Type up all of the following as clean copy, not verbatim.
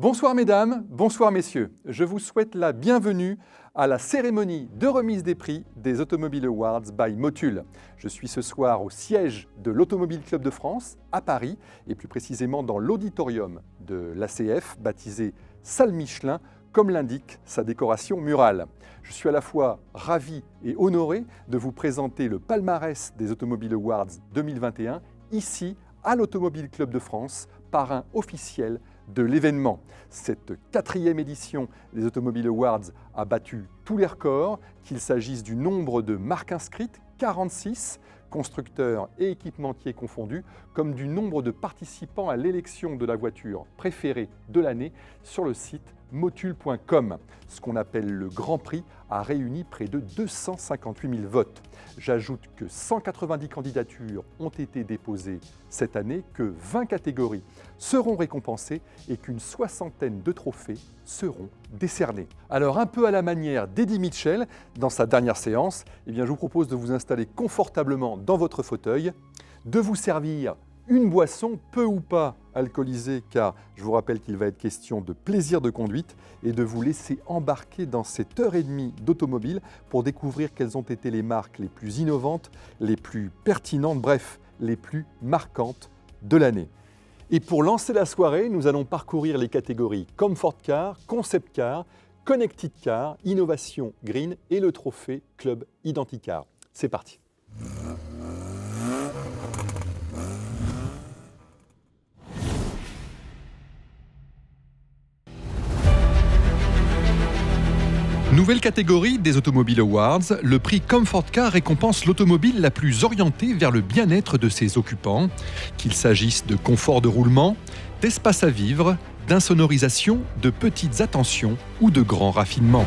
Bonsoir mesdames, bonsoir messieurs. Je vous souhaite la bienvenue à la cérémonie de remise des prix des Automobile Awards by Motul. Je suis ce soir au siège de l'Automobile Club de France à Paris et plus précisément dans l'auditorium de l'ACF baptisé Salle Michelin comme l'indique sa décoration murale. Je suis à la fois ravi et honoré de vous présenter le palmarès des Automobile Awards 2021 ici à l'Automobile Club de France, parrain officiel de l'événement. Cette 4e édition des Automobile Awards a battu tous les records, qu'il s'agisse du nombre de marques inscrites, 46, constructeurs et équipementiers confondus, comme du nombre de participants à l'élection de la voiture préférée de l'année sur le site motul.com. Ce qu'on appelle le Grand Prix a réuni près de 258 000 votes. J'ajoute que 190 candidatures ont été déposées cette année, que 20 catégories seront récompensées et qu'une soixantaine de trophées seront décernés. Alors un peu à la manière d'Eddie Mitchell, dans sa dernière séance, je vous propose de vous installer confortablement dans votre fauteuil, de vous servir une boisson peu ou pas alcoolisée, car je vous rappelle qu'il va être question de plaisir de conduite, et de vous laisser embarquer dans cette heure et demie d'automobile pour découvrir quelles ont été les marques les plus innovantes, les plus pertinentes, bref, les plus marquantes de l'année. Et pour lancer la soirée, nous allons parcourir les catégories Comfort Car, Concept Car, Connected Car, Innovation Green et le trophée Club Identicar. C'est parti. Nouvelle catégorie des Automobile Awards, le prix Comfort Car récompense l'automobile la plus orientée vers le bien-être de ses occupants, qu'il s'agisse de confort de roulement, d'espace à vivre, d'insonorisation, de petites attentions ou de grands raffinements.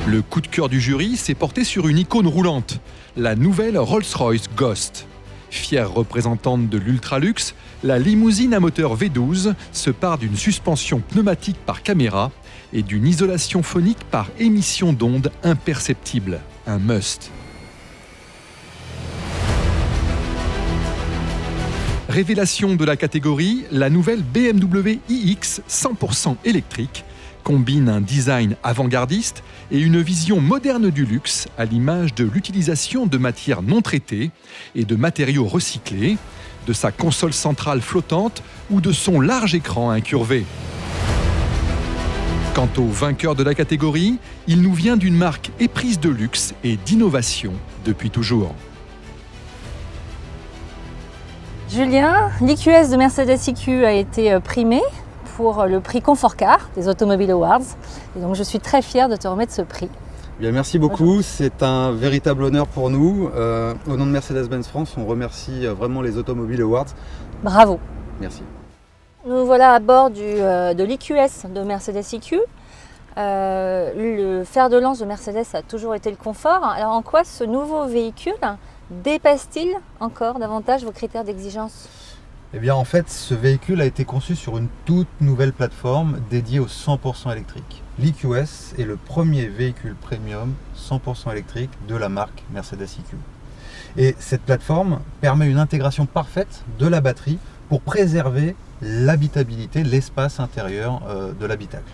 Le coup de cœur du jury s'est porté sur une icône roulante, la nouvelle Rolls-Royce Ghost. Fière représentante de l'ultraluxe, la limousine à moteur V12 se pare d'une suspension pneumatique par caméra et d'une isolation phonique par émission d'ondes imperceptible. Un must. Révélation de la catégorie, la nouvelle BMW iX 100% électrique combine un design avant-gardiste et une vision moderne du luxe à l'image de l'utilisation de matières non traitées et de matériaux recyclés, de sa console centrale flottante ou de son large écran incurvé. Quant au vainqueur de la catégorie, il nous vient d'une marque éprise de luxe et d'innovation depuis toujours. Julien, l'IQS de Mercedes EQ a été primé pour le prix Comfort Car des Automobile Awards. Et donc je suis très fière de te remettre ce prix. Bien, merci beaucoup, c'est un véritable honneur pour nous. Au nom de Mercedes-Benz France, on remercie vraiment les Automobile Awards. Bravo. Merci. Nous voilà à bord de l'IQS de Mercedes EQ. Le fer de lance de Mercedes a toujours été le confort. Alors en quoi ce nouveau véhicule dépasse-t-il encore davantage vos critères d'exigence ? Eh bien en fait, ce véhicule a été conçu sur une toute nouvelle plateforme dédiée au 100% électrique. L'EQS est le premier véhicule premium 100% électrique de la marque Mercedes EQ. Et cette plateforme permet une intégration parfaite de la batterie pour préserver l'habitabilité, l'espace intérieur de l'habitacle.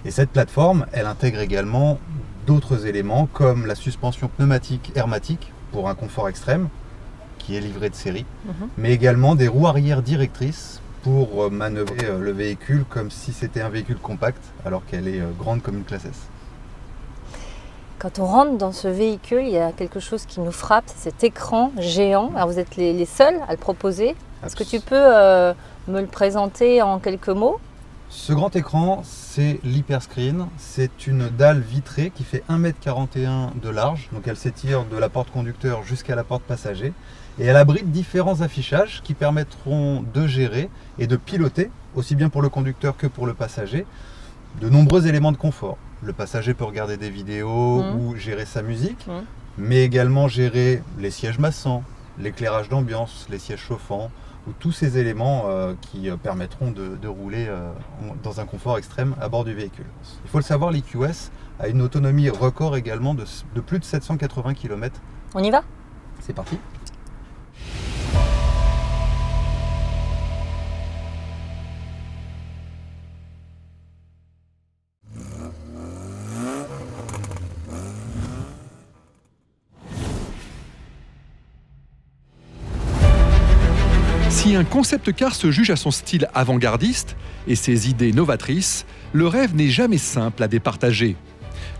Et cette plateforme, elle intègre également d'autres éléments comme la suspension pneumatique hermétique pour un confort extrême, qui est livré de série, mais également des roues arrière directrices pour manœuvrer le véhicule comme si c'était un véhicule compact, alors qu'elle est grande comme une classe S. Quand on rentre dans ce véhicule, il y a quelque chose qui nous frappe, c'est cet écran géant. Alors vous êtes les seuls à le proposer. Est-ce que tu peux me le présenter en quelques mots ? Ce grand écran, c'est l'Hyperscreen. C'est une dalle vitrée qui fait 1,41 m de large. Donc elle s'étire de la porte conducteur jusqu'à la porte passager. Et elle abrite différents affichages qui permettront de gérer et de piloter, aussi bien pour le conducteur que pour le passager, de nombreux éléments de confort. Le passager peut regarder des vidéos ou gérer sa musique, mais également gérer les sièges massants, l'éclairage d'ambiance, les sièges chauffants, ou tous ces éléments qui permettront de rouler dans un confort extrême à bord du véhicule. Il faut le savoir, l'EQS a une autonomie record également de plus de 780 km. On y va ? C'est parti. Si un concept car se juge à son style avant-gardiste et ses idées novatrices, le rêve n'est jamais simple à départager.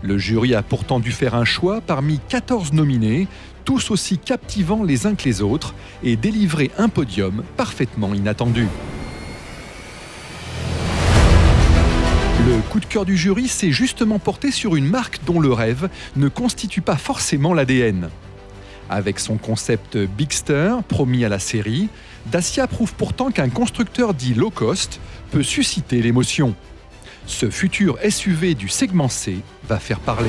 Le jury a pourtant dû faire un choix parmi 14 nominés, tous aussi captivants les uns que les autres, et délivrer un podium parfaitement inattendu. Le coup de cœur du jury s'est justement porté sur une marque dont le rêve ne constitue pas forcément l'ADN. Avec son concept Bigster, promis à la série, Dacia prouve pourtant qu'un constructeur dit low cost peut susciter l'émotion. Ce futur SUV du segment C va faire parler.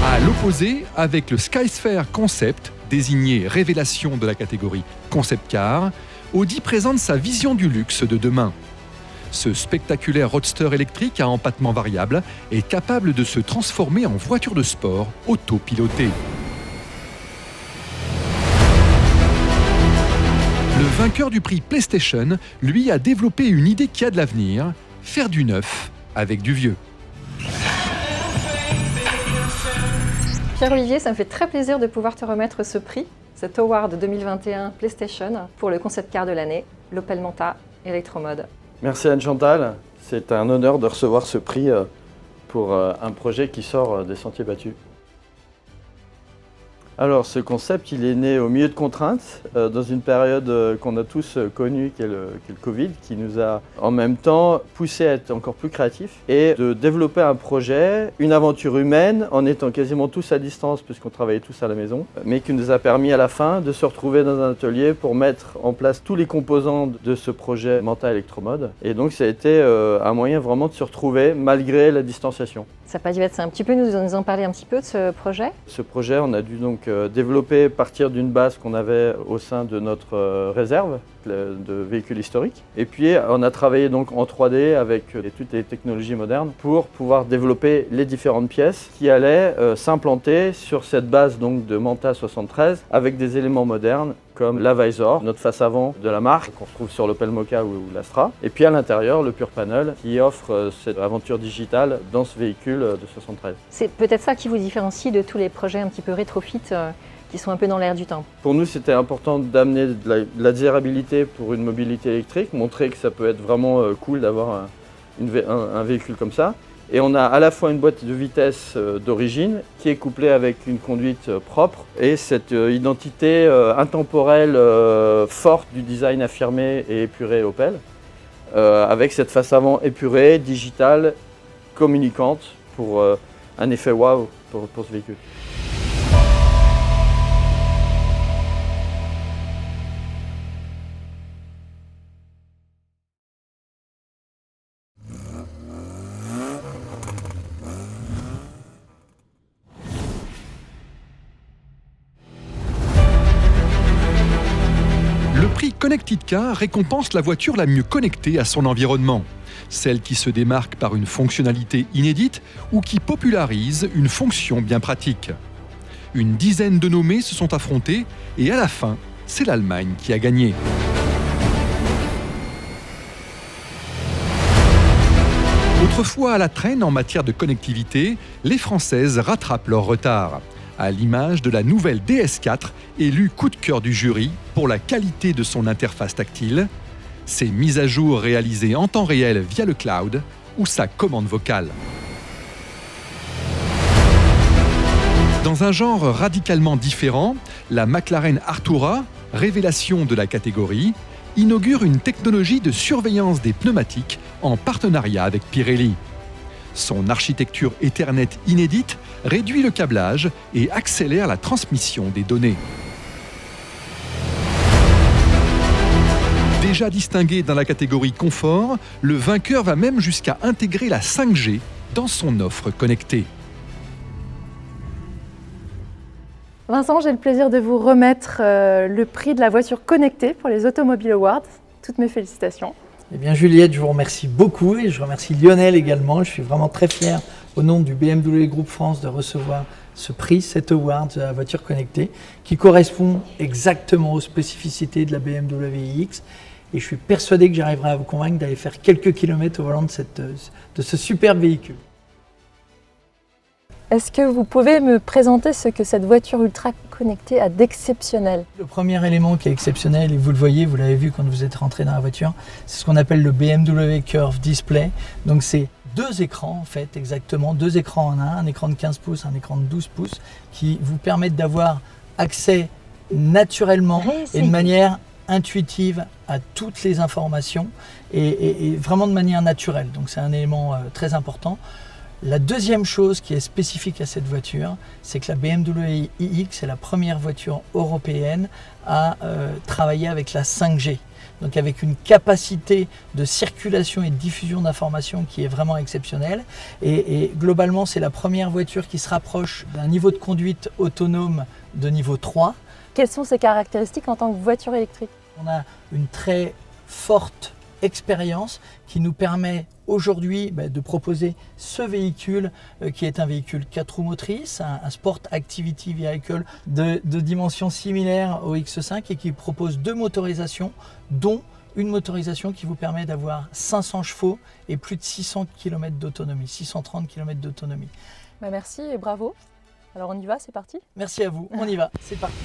À l'opposé, avec le Skysphere Concept, désigné révélation de la catégorie Concept Car, Audi présente sa vision du luxe de demain. Ce spectaculaire roadster électrique à empattement variable est capable de se transformer en voiture de sport autopilotée. Le vainqueur du prix PlayStation, lui, a développé une idée qui a de l'avenir, faire du neuf avec du vieux. Pierre-Olivier, ça me fait très plaisir de pouvoir te remettre ce prix, cet Award 2021 PlayStation pour le concept car de l'année, l'Opel Manta Electromode. Merci Anne-Chantal, c'est un honneur de recevoir ce prix pour un projet qui sort des sentiers battus. Alors ce concept, il est né au milieu de contraintes, dans une période qu'on a tous connue, qui est le Covid, qui nous a en même temps poussé à être encore plus créatifs et de développer un projet, une aventure humaine, en étant quasiment tous à distance, puisqu'on travaillait tous à la maison, mais qui nous a permis à la fin de se retrouver dans un atelier pour mettre en place tous les composants de ce projet Manta Electromode. Et donc ça a été un moyen vraiment de se retrouver malgré la distanciation. Ça peut être un petit peu nous en parler un petit peu de ce projet? Ce projet, on a dû donc développer, partir d'une base qu'on avait au sein de notre réserve de véhicules historiques. Et puis on a travaillé donc en 3D avec toutes les technologies modernes pour pouvoir développer les différentes pièces qui allaient s'implanter sur cette base donc de Manta 73 avec des éléments modernes comme la Visor, notre face avant de la marque qu'on retrouve sur l'Opel Mokka ou l'Astra. Et puis à l'intérieur, le Pure Panel qui offre cette aventure digitale dans ce véhicule de 73. C'est peut-être ça qui vous différencie de tous les projets un petit peu rétrofit qui sont un peu dans l'air du temps. Pour nous, c'était important d'amener de la désirabilité pour une mobilité électrique, montrer que ça peut être vraiment cool d'avoir un véhicule comme ça. Et on a à la fois une boîte de vitesse d'origine qui est couplée avec une conduite propre et cette identité intemporelle forte du design affirmé et épuré Opel, avec cette face avant épurée, digitale, communicante pour un effet wow pour ce véhicule. Le prix Connected Car récompense la voiture la mieux connectée à son environnement. Celle qui se démarque par une fonctionnalité inédite ou qui popularise une fonction bien pratique. Une dizaine de nommés se sont affrontés et à la fin, c'est l'Allemagne qui a gagné. Autrefois à la traîne en matière de connectivité, les Françaises rattrapent leur retard. À l'image de la nouvelle DS4, élue coup de cœur du jury pour la qualité de son interface tactile, ses mises à jour réalisées en temps réel via le cloud ou sa commande vocale. Dans un genre radicalement différent, la McLaren Artura, révélation de la catégorie, inaugure une technologie de surveillance des pneumatiques en partenariat avec Pirelli. Son architecture Ethernet inédite réduit le câblage et accélère la transmission des données. Déjà distingué dans la catégorie confort, le vainqueur va même jusqu'à intégrer la 5G dans son offre connectée. Vincent, j'ai le plaisir de vous remettre le prix de la voiture connectée pour les Automobile Awards. Toutes mes félicitations. Eh bien Juliette, je vous remercie beaucoup et je remercie Lionel également. Je suis vraiment très fier au nom du BMW Group France de recevoir ce prix, cet award de la voiture connectée qui correspond exactement aux spécificités de la BMW iX. Et je suis persuadé que j'arriverai à vous convaincre d'aller faire quelques kilomètres au volant de ce superbe véhicule. Est-ce que vous pouvez me présenter ce que cette voiture ultra connectée a d'exceptionnel? Le premier élément qui est exceptionnel, et vous le voyez, vous l'avez vu quand vous êtes rentré dans la voiture, c'est ce qu'on appelle le BMW Curve Display. Donc c'est 2 écrans en fait, exactement, 2 écrans en un écran de 15 pouces, un écran de 12 pouces, qui vous permettent d'avoir accès naturellement et de manière intuitive à toutes les informations et vraiment de manière naturelle. Donc c'est un élément très important. La deuxième chose qui est spécifique à cette voiture, c'est que la BMW iX est la première voiture européenne à travailler avec la 5G. Donc avec une capacité de circulation et de diffusion d'informations qui est vraiment exceptionnelle. Et globalement, c'est la première voiture qui se rapproche d'un niveau de conduite autonome de niveau 3. Quelles sont ses caractéristiques en tant que voiture électrique? On a une très forte expérience qui nous permet aujourd'hui de proposer ce véhicule qui est un véhicule 4 roues motrices, un Sport Activity Vehicle de dimension similaire au X5 et qui propose 2 motorisations, dont une motorisation qui vous permet d'avoir 500 chevaux et plus de 600 km d'autonomie, 630 km d'autonomie. Merci et bravo. Alors on y va, c'est parti? Merci à vous, on y va, c'est parti.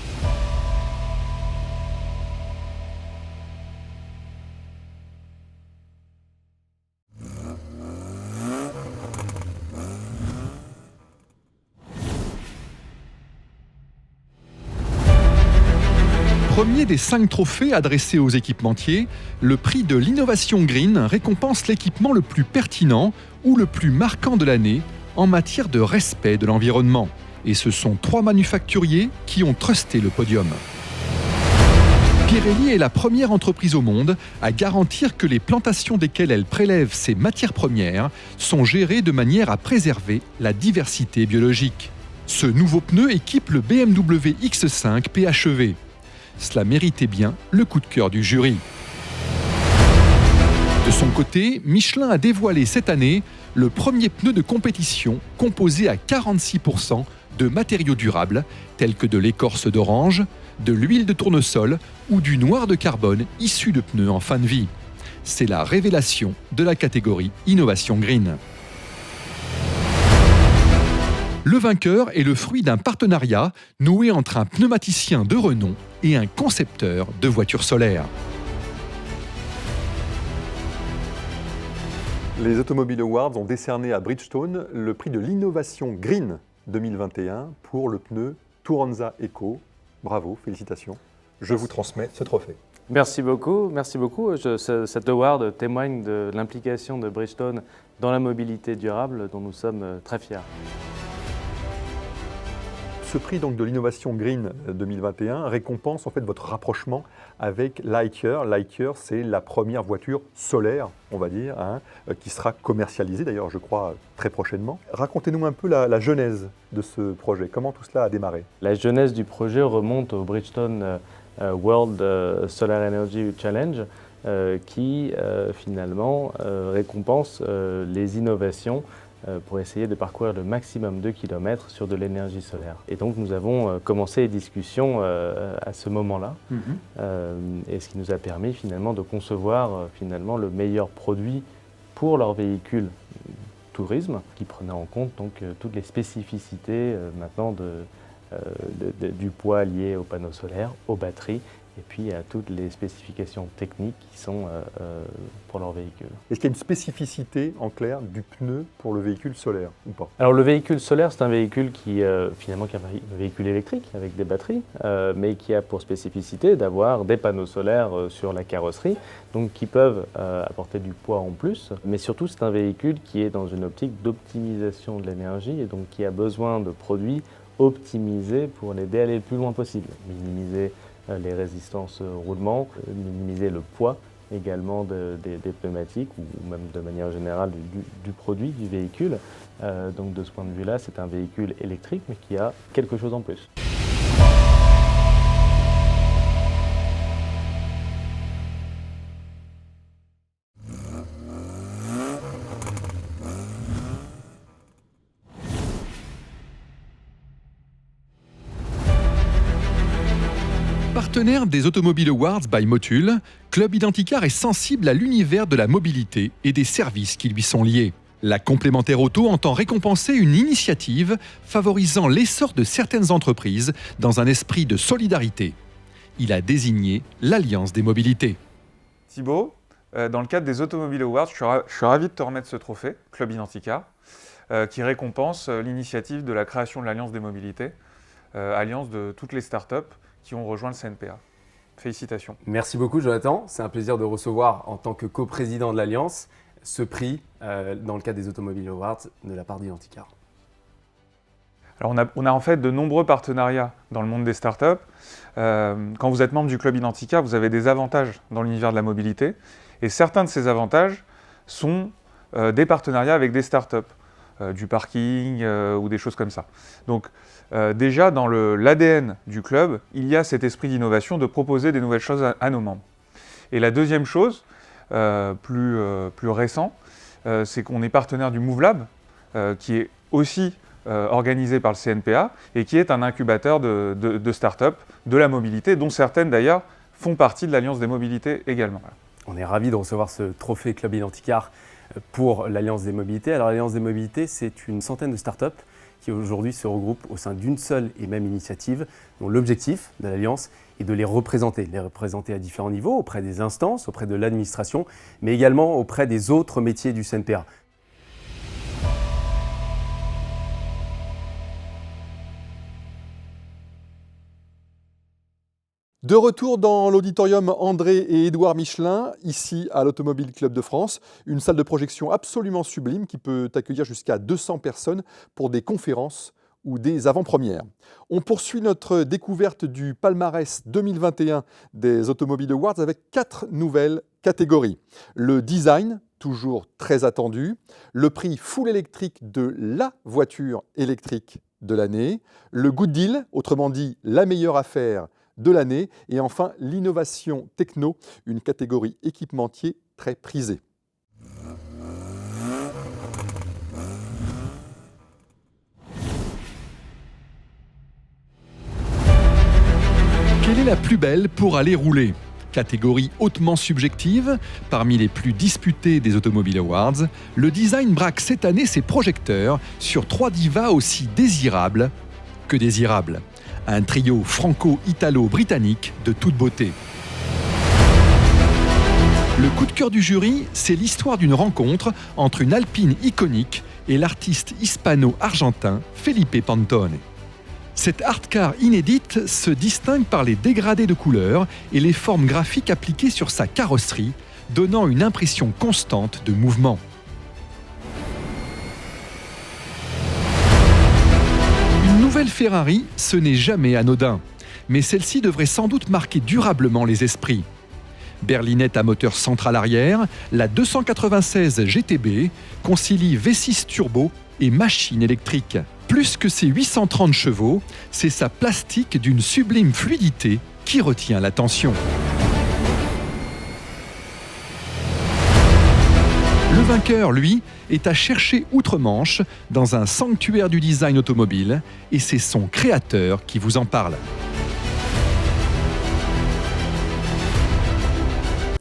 Premier des 5 trophées adressés aux équipementiers, le prix de l'innovation green récompense l'équipement le plus pertinent ou le plus marquant de l'année en matière de respect de l'environnement. Et ce sont 3 manufacturiers qui ont trusté le podium. Pirelli est la première entreprise au monde à garantir que les plantations desquelles elle prélève ses matières premières sont gérées de manière à préserver la diversité biologique. Ce nouveau pneu équipe le BMW X5 PHEV. Cela méritait bien le coup de cœur du jury. De son côté, Michelin a dévoilé cette année le premier pneu de compétition composé à 46% de matériaux durables tels que de l'écorce d'orange, de l'huile de tournesol ou du noir de carbone issu de pneus en fin de vie. C'est la révélation de la catégorie Innovation Green. Le vainqueur est le fruit d'un partenariat noué entre un pneumaticien de renom et un concepteur de voitures solaires. Les Automobile Awards ont décerné à Bridgestone le prix de l'innovation Green 2021 pour le pneu Turanza Eco. Bravo, félicitations. Je vous transmets ce trophée. Merci beaucoup, merci beaucoup. Cet award témoigne de l'implication de Bridgestone dans la mobilité durable dont nous sommes très fiers. Ce prix donc, de l'innovation Green 2021 récompense en fait votre rapprochement avec Lightyear. Lightyear, c'est la première voiture solaire, on va dire, qui sera commercialisée d'ailleurs, je crois, très prochainement. Racontez-nous un peu la genèse de ce projet. Comment tout cela a démarré? La genèse du projet remonte au Bridgestone World Solar Energy Challenge qui finalement récompense les innovations pour essayer de parcourir le maximum de kilomètres sur de l'énergie solaire. Et donc nous avons commencé les discussions à ce moment-là, et ce qui nous a permis finalement de concevoir finalement le meilleur produit pour leur véhicule tourisme, qui prenait en compte donc toutes les spécificités maintenant du poids lié aux panneaux solaires, aux batteries, et puis à toutes les spécifications techniques qui sont pour leur véhicule. Est-ce qu'il y a une spécificité en clair du pneu pour le véhicule solaire ou pas? Alors le véhicule solaire, c'est un véhicule qui finalement qui est un véhicule électrique avec des batteries, mais qui a pour spécificité d'avoir des panneaux solaires sur la carrosserie, donc qui peuvent apporter du poids en plus. Mais surtout, c'est un véhicule qui est dans une optique d'optimisation de l'énergie et donc qui a besoin de produits optimisés pour l'aider à aller le plus loin possible, minimiser les résistances au roulement, minimiser le poids également des pneumatiques ou même de manière générale du produit, du véhicule. Donc de ce point de vue-là, c'est un véhicule électrique mais qui a quelque chose en plus. Partenaire des Automobile Awards by Motul, Club Identicar est sensible à l'univers de la mobilité et des services qui lui sont liés. La complémentaire auto entend récompenser une initiative favorisant l'essor de certaines entreprises dans un esprit de solidarité. Il a désigné l'Alliance des mobilités. Thibaut, dans le cadre des Automobile Awards, je suis ravi de te remettre ce trophée, Club Identicar, qui récompense l'initiative de la création de l'Alliance des mobilités, alliance de toutes les startups qui ont rejoint le CNPA. Félicitations. Merci beaucoup Jonathan, c'est un plaisir de recevoir en tant que coprésident de l'Alliance ce prix dans le cadre des Automobile Awards de la part d'Identicar. Alors on a en fait de nombreux partenariats dans le monde des startups. Quand vous êtes membre du Club Identicar, vous avez des avantages dans l'univers de la mobilité. Et certains de ces avantages sont des partenariats avec des startups, du parking ou des choses comme ça. Donc déjà dans l'ADN du club, il y a cet esprit d'innovation, de proposer des nouvelles choses à nos membres. Et la deuxième chose, plus récent, c'est qu'on est partenaire du Move Lab, qui est aussi organisé par le CNPA et qui est un incubateur de start-up de la mobilité, dont certaines d'ailleurs font partie de l'Alliance des mobilités également. Voilà. On est ravis de recevoir ce trophée Club Identicar pour l'Alliance des mobilités. Alors l'Alliance des mobilités, c'est une centaine de start-up qui aujourd'hui se regroupent au sein d'une seule et même initiative, dont l'objectif de l'Alliance est de les représenter à différents niveaux, auprès des instances, auprès de l'administration, mais également auprès des autres métiers du CNPA. De retour dans l'auditorium André et Édouard Michelin, ici à l'Automobile Club de France, une salle de projection absolument sublime qui peut accueillir jusqu'à 200 personnes pour des conférences ou des avant-premières. On poursuit notre découverte du palmarès 2021 des Automobile Awards avec 4 nouvelles catégories. Le design, toujours très attendu, le prix full électrique de la voiture électrique de l'année, le Good Deal, autrement dit la meilleure affaire de l'année, et enfin l'innovation techno, une catégorie équipementier très prisée. Quelle est la plus belle pour aller rouler ? Catégorie hautement subjective, parmi les plus disputées des Automobile Awards, le design braque cette année ses projecteurs sur 3 divas aussi désirables que désirables. Un trio franco-italo-britannique de toute beauté. Le coup de cœur du jury, c'est l'histoire d'une rencontre entre une Alpine iconique et l'artiste hispano-argentin Felipe Pantone. Cette art car inédite se distingue par les dégradés de couleurs et les formes graphiques appliquées sur sa carrosserie, donnant une impression constante de mouvement. Une nouvelle Ferrari, ce n'est jamais anodin, mais celle-ci devrait sans doute marquer durablement les esprits. Berlinette à moteur central arrière, la 296 GTB concilie V6 turbo et machine électrique. Plus que ses 830 chevaux, c'est sa plastique d'une sublime fluidité qui retient l'attention. Le vainqueur, lui, est à chercher outre-Manche dans un sanctuaire du design automobile et c'est son créateur qui vous en parle.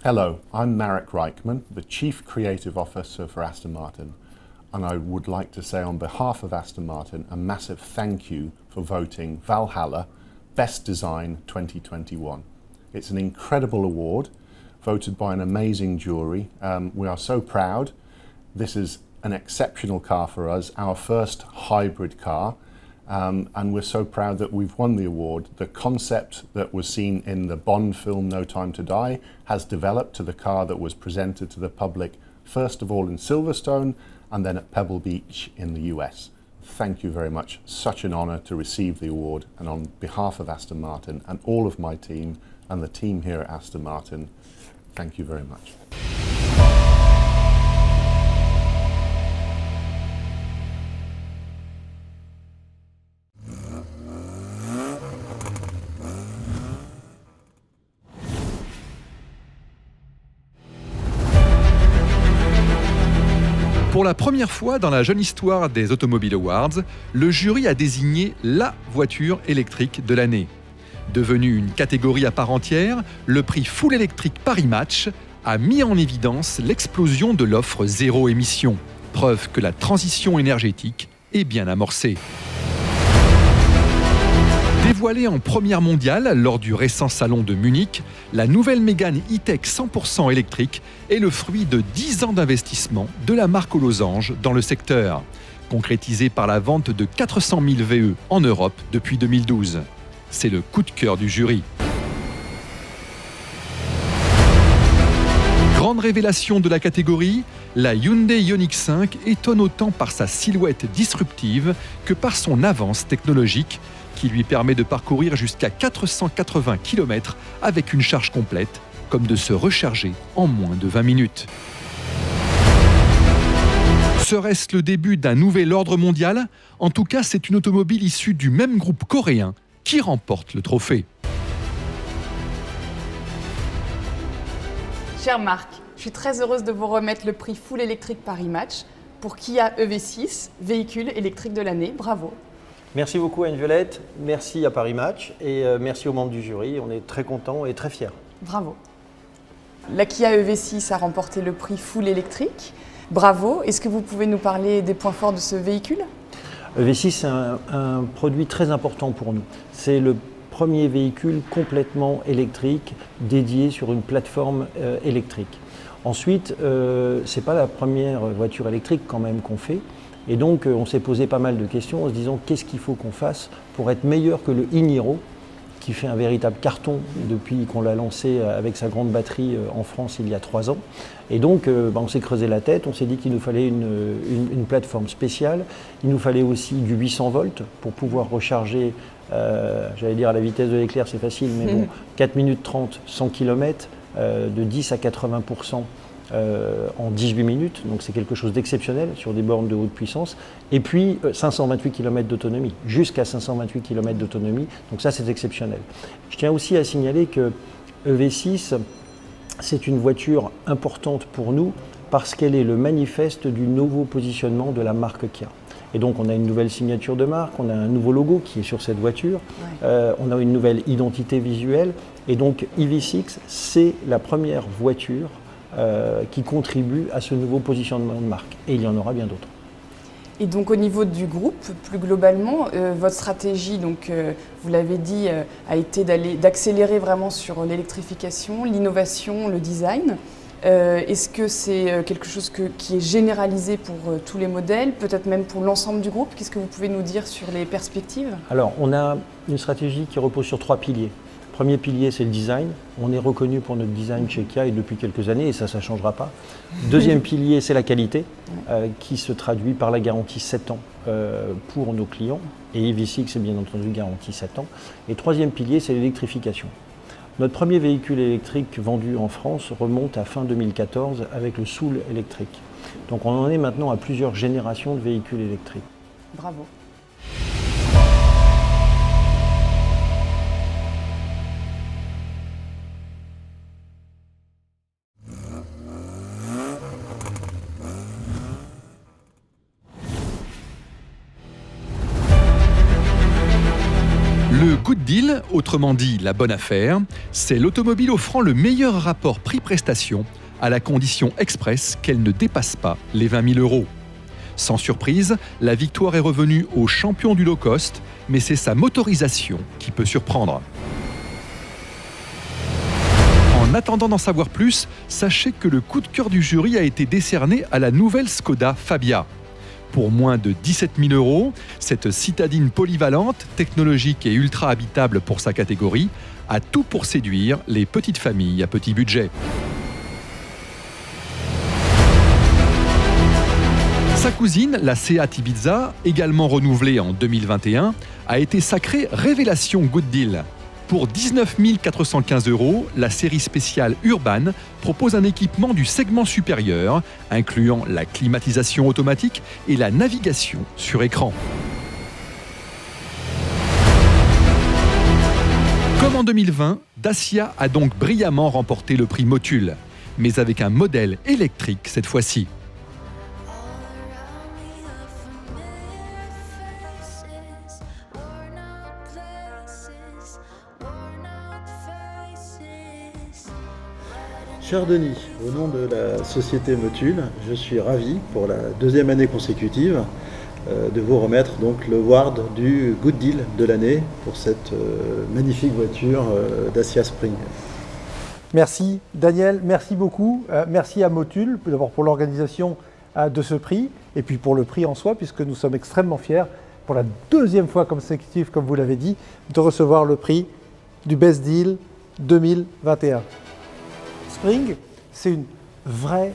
Hello, I'm Marek Reichman, the Chief Creative Officer for Aston Martin, and I would like to say on behalf of Aston Martin a massive thank you for voting Valhalla Best Design 2021. It's an incredible award, voted by an amazing jury. We are so proud. This is an exceptional car for us, our first hybrid car, and we're so proud that we've won the award. The concept that was seen in the Bond film No Time to Die has developed to the car that was presented to the public first of all in Silverstone and then at Pebble Beach in the US. Thank you very much. Such an honor to receive the award, and on behalf of Aston Martin and all of my team and the team here at Aston Martin, thank you very much. Pour la première fois dans la jeune histoire des Automobile Awards, le jury a désigné la voiture électrique de l'année. Devenu une catégorie à part entière, le prix Full électrique Paris Match a mis en évidence l'explosion de l'offre zéro émission. preuve que la transition énergétique est bien amorcée. Dévoilée en première mondiale lors du récent salon de Munich, la nouvelle Mégane E-Tech 100% électrique est le fruit de 10 ans d'investissement de la marque aux losanges dans le secteur, concrétisée par la vente de 400 000 VE en Europe depuis 2012. C'est le coup de cœur du jury. Grande révélation de la catégorie, la Hyundai Ioniq 5 étonne autant par sa silhouette disruptive que par son avance technologique qui lui permet de parcourir jusqu'à 480 km avec une charge complète, comme de se recharger en moins de 20 minutes. Serait-ce le début d'un nouvel ordre mondial ? En tout cas, c'est une automobile issue du même groupe coréen qui remporte le trophée. Chère Marc, je suis très heureuse de vous remettre le prix Full Electric Paris Match pour Kia EV6, véhicule électrique de l'année. Bravo. Merci beaucoup Anne-Violette, merci à Paris Match et merci aux membres du jury. On est très contents et très fiers. Bravo. La Kia EV6 a remporté le prix Full Electric. Bravo. Est-ce que vous pouvez nous parler des points forts de ce véhicule ? EV6, c'est un produit très important pour nous. C'est le premier véhicule complètement électrique dédié sur une plateforme électrique. Ensuite, ce n'est pas la première voiture électrique quand même qu'on fait. Et donc, on s'est posé pas mal de questions en se disant qu'est-ce qu'il faut qu'on fasse pour être meilleur que le e-Niro, qui fait un véritable carton depuis qu'on l'a lancé avec sa grande batterie en France il y a 3 ans. Et donc, on s'est creusé la tête, on s'est dit qu'il nous fallait une plateforme spéciale. Il nous fallait aussi du 800 volts pour pouvoir recharger, j'allais dire à la vitesse de l'éclair, c'est facile, mais bon, 4 minutes 30, 100 km, de 10 à 80%. En 18 minutes, donc c'est quelque chose d'exceptionnel sur des bornes de haute puissance. Et puis 528 km d'autonomie, jusqu'à 528 km d'autonomie, donc ça c'est exceptionnel. Je tiens aussi à signaler que EV6, c'est une voiture importante pour nous parce qu'elle est le manifeste du nouveau positionnement de la marque Kia. Et donc on a une nouvelle signature de marque, on a un nouveau logo qui est sur cette voiture, on a une nouvelle identité visuelle, et donc EV6, c'est la première voiture qui contribue à ce nouveau positionnement de marque. Et il y en aura bien d'autres. Et donc au niveau du groupe, plus globalement, votre stratégie, donc, vous l'avez dit, a été d'accélérer vraiment sur l'électrification, l'innovation, le design. Est-ce que c'est quelque chose qui est généralisé pour tous les modèles, peut-être même pour l'ensemble du groupe ? Qu'est-ce que vous pouvez nous dire sur les perspectives ? Alors, on a une stratégie qui repose sur 3 piliers. Premier pilier, c'est le design. On est reconnu pour notre design chez Kia et depuis quelques années, et ça ne changera pas. Deuxième pilier, c'est la qualité, qui se traduit par la garantie 7 ans pour nos clients. Et EV6, c'est bien entendu garantie 7 ans. Et troisième pilier, c'est l'électrification. Notre premier véhicule électrique vendu en France remonte à fin 2014 avec le Soul électrique. Donc on en est maintenant à plusieurs générations de véhicules électriques. Bravo. Le Good Deal, autrement dit la bonne affaire, c'est l'automobile offrant le meilleur rapport prix-prestation à la condition express qu'elle ne dépasse pas les 20 000 €. Sans surprise, la victoire est revenue au champion du low cost, mais c'est sa motorisation qui peut surprendre. En attendant d'en savoir plus, sachez que le coup de cœur du jury a été décerné à la nouvelle Skoda Fabia. Pour moins de 17 000 €, cette citadine polyvalente, technologique et ultra habitable pour sa catégorie, a tout pour séduire les petites familles à petit budget. Sa cousine, la Seat Ibiza, également renouvelée en 2021, a été sacrée révélation Good Deal. Pour 19 415 €, la série spéciale Urban propose un équipement du segment supérieur, incluant la climatisation automatique et la navigation sur écran. Comme en 2020, Dacia a donc brillamment remporté le prix Motul, mais avec un modèle électrique cette fois-ci. Cher Denis, Au nom de la société Motul, je suis ravi pour la deuxième année consécutive de vous remettre donc le award du Good Deal de l'année pour cette magnifique voiture Dacia Spring. Merci Daniel, merci beaucoup. Merci à Motul, d'abord pour l'organisation de ce prix, et puis pour le prix en soi, puisque nous sommes extrêmement fiers, pour la deuxième fois consécutive, comme vous l'avez dit, de recevoir le prix du Best Deal 2021. Spring, c'est une vraie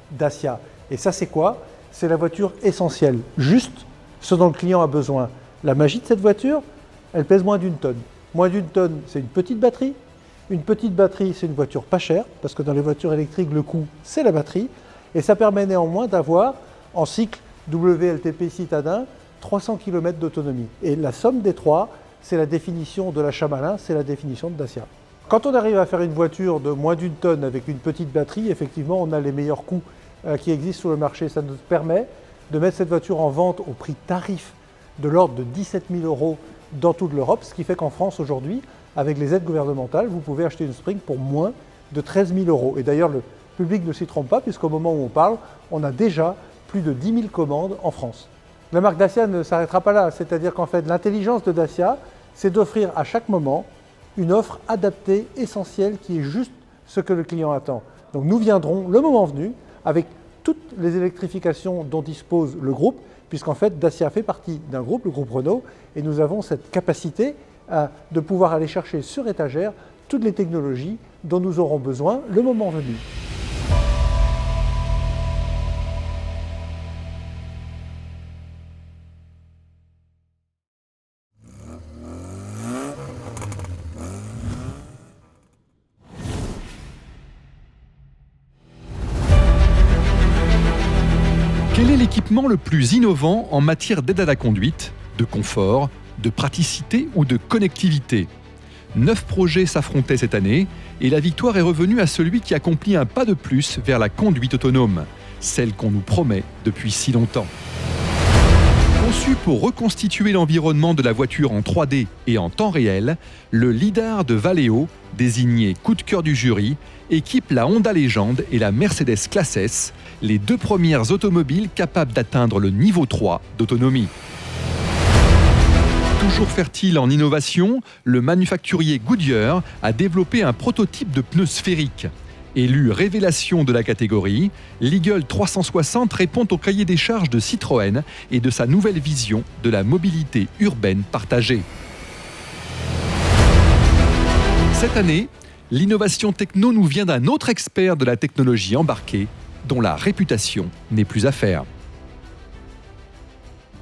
Dacia. Et ça, c'est quoi? C'est la voiture essentielle, juste ce dont le client a besoin. La magie de cette voiture, elle pèse moins d'1 tonne. Moins d'1 tonne, c'est une petite batterie. Une petite batterie, c'est une voiture pas chère, parce que dans les voitures électriques, le coût, c'est la batterie. Et ça permet néanmoins d'avoir, en cycle WLTP citadin, 300 km d'autonomie. Et la somme des trois, c'est la définition de la Chamalin, c'est la définition de Dacia. Quand on arrive à faire une voiture de moins d'1 tonne avec une petite batterie, effectivement, on a les meilleurs coûts qui existent sur le marché. Ça nous permet de mettre cette voiture en vente au prix tarif de l'ordre de 17 000 € dans toute l'Europe, ce qui fait qu'en France aujourd'hui, avec les aides gouvernementales, vous pouvez acheter une Spring pour moins de 13 000 €. Et d'ailleurs, le public ne s'y trompe pas, puisqu'au moment où on parle, on a déjà plus de 10 000 commandes en France. La marque Dacia ne s'arrêtera pas là, c'est-à-dire qu'en fait, l'intelligence de Dacia, c'est d'offrir à chaque moment une offre adaptée, essentielle, qui est juste ce que le client attend. Donc nous viendrons, le moment venu, avec toutes les électrifications dont dispose le groupe, puisqu'en fait, Dacia fait partie d'un groupe, le groupe Renault, et nous avons cette capacité de pouvoir aller chercher sur étagère toutes les technologies dont nous aurons besoin le moment venu. Quel est l'équipement le plus innovant en matière d'aide à la conduite, de confort, de praticité ou de connectivité? 9 projets s'affrontaient cette année et la victoire est revenue à celui qui accomplit un pas de plus vers la conduite autonome, celle qu'on nous promet depuis si longtemps. Conçu pour reconstituer l'environnement de la voiture en 3D et en temps réel, le lidar de Valeo, désigné coup de cœur du jury, équipe la Honda Legend et la Mercedes Classe S, les deux premières automobiles capables d'atteindre le niveau 3 d'autonomie. Toujours fertile en innovation, le manufacturier Goodyear a développé un prototype de pneu sphérique. Élu révélation de la catégorie, l'Eagle 360 répond au cahier des charges de Citroën et de sa nouvelle vision de la mobilité urbaine partagée. Cette année, l'innovation techno nous vient d'un autre expert de la technologie embarquée, dont la réputation n'est plus à faire.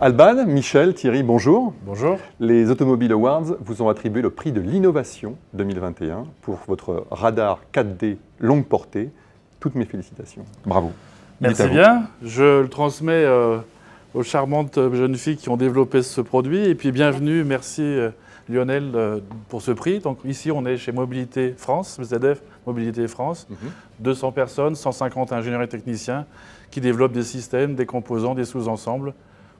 Alban, Michel, Thierry, bonjour. Bonjour. Les Automobile Awards vous ont attribué le prix de l'innovation 2021 pour votre radar 4D longue portée. Toutes mes félicitations. Bravo. Merci bien. Je le transmets aux charmantes jeunes filles qui ont développé ce produit. Et puis bienvenue, merci Lionel pour ce prix. Donc ici, on est chez Mobilité France, ZF Mobilité France. 200 personnes, 150 ingénieurs et techniciens qui développent des systèmes, des composants, des sous-ensembles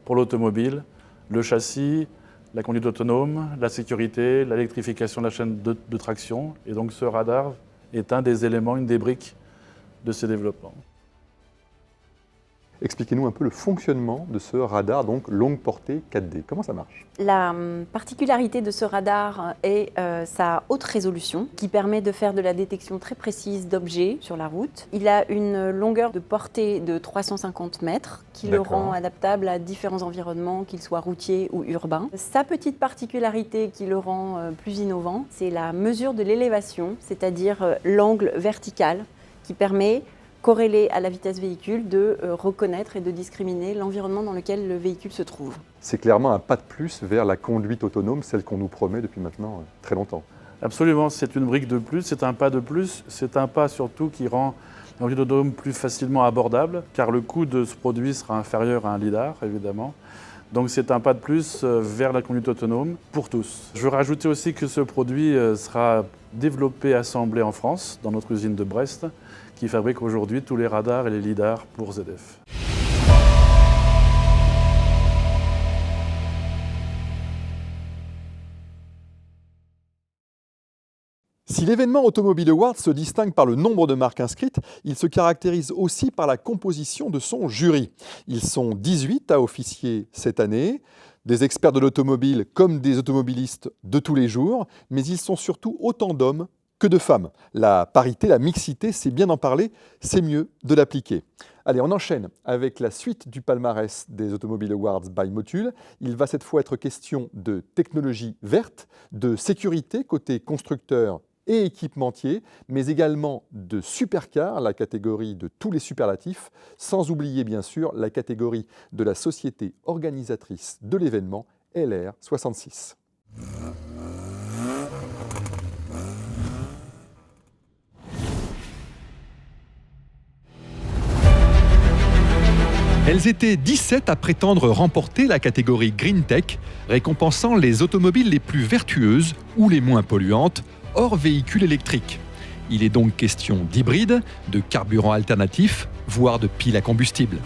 pour l'automobile, le châssis, la conduite autonome, la sécurité, l'électrification de la chaîne de traction. Et donc ce radar est un des éléments, une des briques de ces développements. Expliquez-nous un peu le fonctionnement de ce radar, donc longue portée 4D. Comment ça marche? La particularité de ce radar est sa haute résolution qui permet de faire de la détection très précise d'objets sur la route. Il a une longueur de portée de 350 mètres qui le rend adaptable à différents environnements, qu'ils soient routiers ou urbains. Sa petite particularité qui le rend plus innovant, c'est la mesure de l'élévation, c'est-à-dire l'angle vertical qui permet, corrélé à la vitesse véhicule, de reconnaître et de discriminer l'environnement dans lequel le véhicule se trouve. C'est clairement un pas de plus vers la conduite autonome, celle qu'on nous promet depuis maintenant très longtemps. Absolument, c'est une brique de plus, c'est un pas de plus, c'est un pas surtout qui rend la conduite autonome plus facilement abordable, car le coût de ce produit sera inférieur à un lidar, évidemment. Donc c'est un pas de plus vers la conduite autonome pour tous. Je veux rajouter aussi que ce produit sera développé, assemblé en France, dans notre usine de Brest, qui fabrique aujourd'hui tous les radars et les lidars pour ZF. Si l'événement Automobile Awards se distingue par le nombre de marques inscrites, il se caractérise aussi par la composition de son jury. Ils sont 18 à officier cette année, des experts de l'automobile comme des automobilistes de tous les jours, mais ils sont surtout autant d'hommes que de femmes. La parité, la mixité, c'est bien d'en parler, c'est mieux de l'appliquer. Allez, on enchaîne avec la suite du palmarès des Automobile Awards by Motul. Il va cette fois être question de technologie verte, de sécurité côté constructeur et équipementier, mais également de supercar, la catégorie de tous les superlatifs, sans oublier bien sûr la catégorie de la société organisatrice de l'événement LR66. Elles étaient 17 à prétendre remporter la catégorie Green Tech, récompensant les automobiles les plus vertueuses ou les moins polluantes, hors véhicules électriques. Il est donc question d'hybrides, de carburants alternatifs, voire de piles à combustible.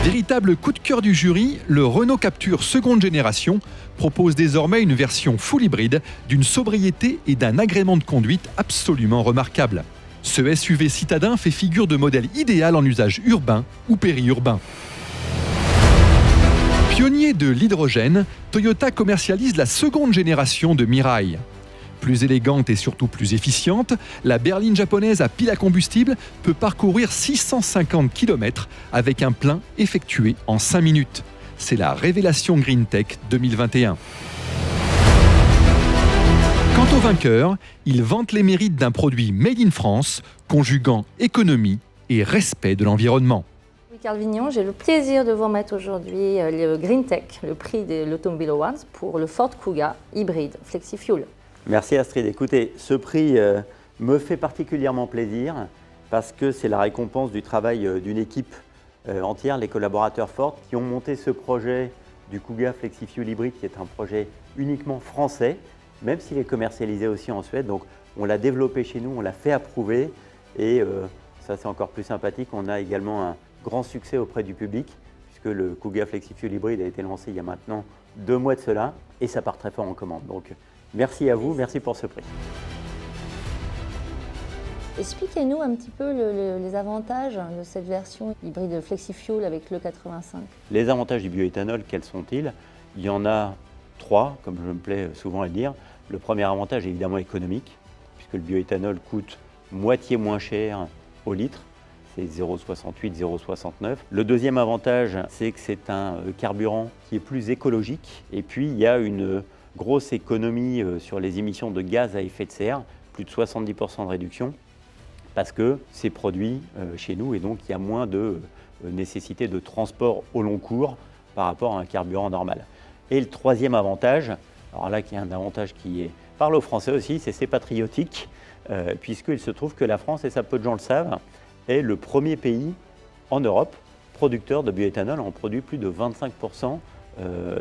Véritable coup de cœur du jury, le Renault Captur seconde génération propose désormais une version full hybride d'une sobriété et d'un agrément de conduite absolument remarquable. Ce SUV citadin fait figure de modèle idéal en usage urbain ou périurbain. Pionnier de l'hydrogène, Toyota commercialise la seconde génération de Mirai. Plus élégante et surtout plus efficiente, la berline japonaise à pile à combustible peut parcourir 650 km avec un plein effectué en 5 minutes. C'est la révélation Green Tech 2021. Quant au vainqueur, il vante les mérites d'un produit made in France, conjuguant économie et respect de l'environnement. Carl Vignon, j'ai le plaisir de vous remettre aujourd'hui le Green Tech, le prix de l'Automobile Awards pour le Ford Kuga hybride FlexiFuel. Merci Astrid. Écoutez, ce prix me fait particulièrement plaisir parce que c'est la récompense du travail d'une équipe entière, les collaborateurs Ford qui ont monté ce projet du Kuga FlexiFuel hybride qui est un projet uniquement français, même s'il est commercialisé aussi en Suède. Donc on l'a développé chez nous, on l'a fait approuver et ça c'est encore plus sympathique. On a également un grand succès auprès du public puisque le Kuga FlexiFuel hybride a été lancé il y a maintenant 2 mois de cela et ça part très fort en commande. Donc merci à vous, merci pour ce prix. Expliquez-nous un petit peu les avantages de cette version hybride FlexiFuel avec le 85. Les avantages du bioéthanol, quels sont-ils? Il y en a 3, comme je me plais souvent à le dire. Le premier avantage est évidemment économique, puisque le bioéthanol coûte moitié moins cher au litre, c'est 0,68, 0,69. Le deuxième avantage, c'est que c'est un carburant qui est plus écologique. Et puis, il y a une grosse économie sur les émissions de gaz à effet de serre, plus de 70% de réduction, parce que c'est produit chez nous et donc il y a moins de nécessité de transport au long cours par rapport à un carburant normal. Et le troisième avantage, alors là qui est un avantage qui parle aux Français aussi, c'est patriotique, puisqu'il se trouve que la France, et ça peu de gens le savent, est le premier pays en Europe producteur de bioéthanol. On produit plus de 25%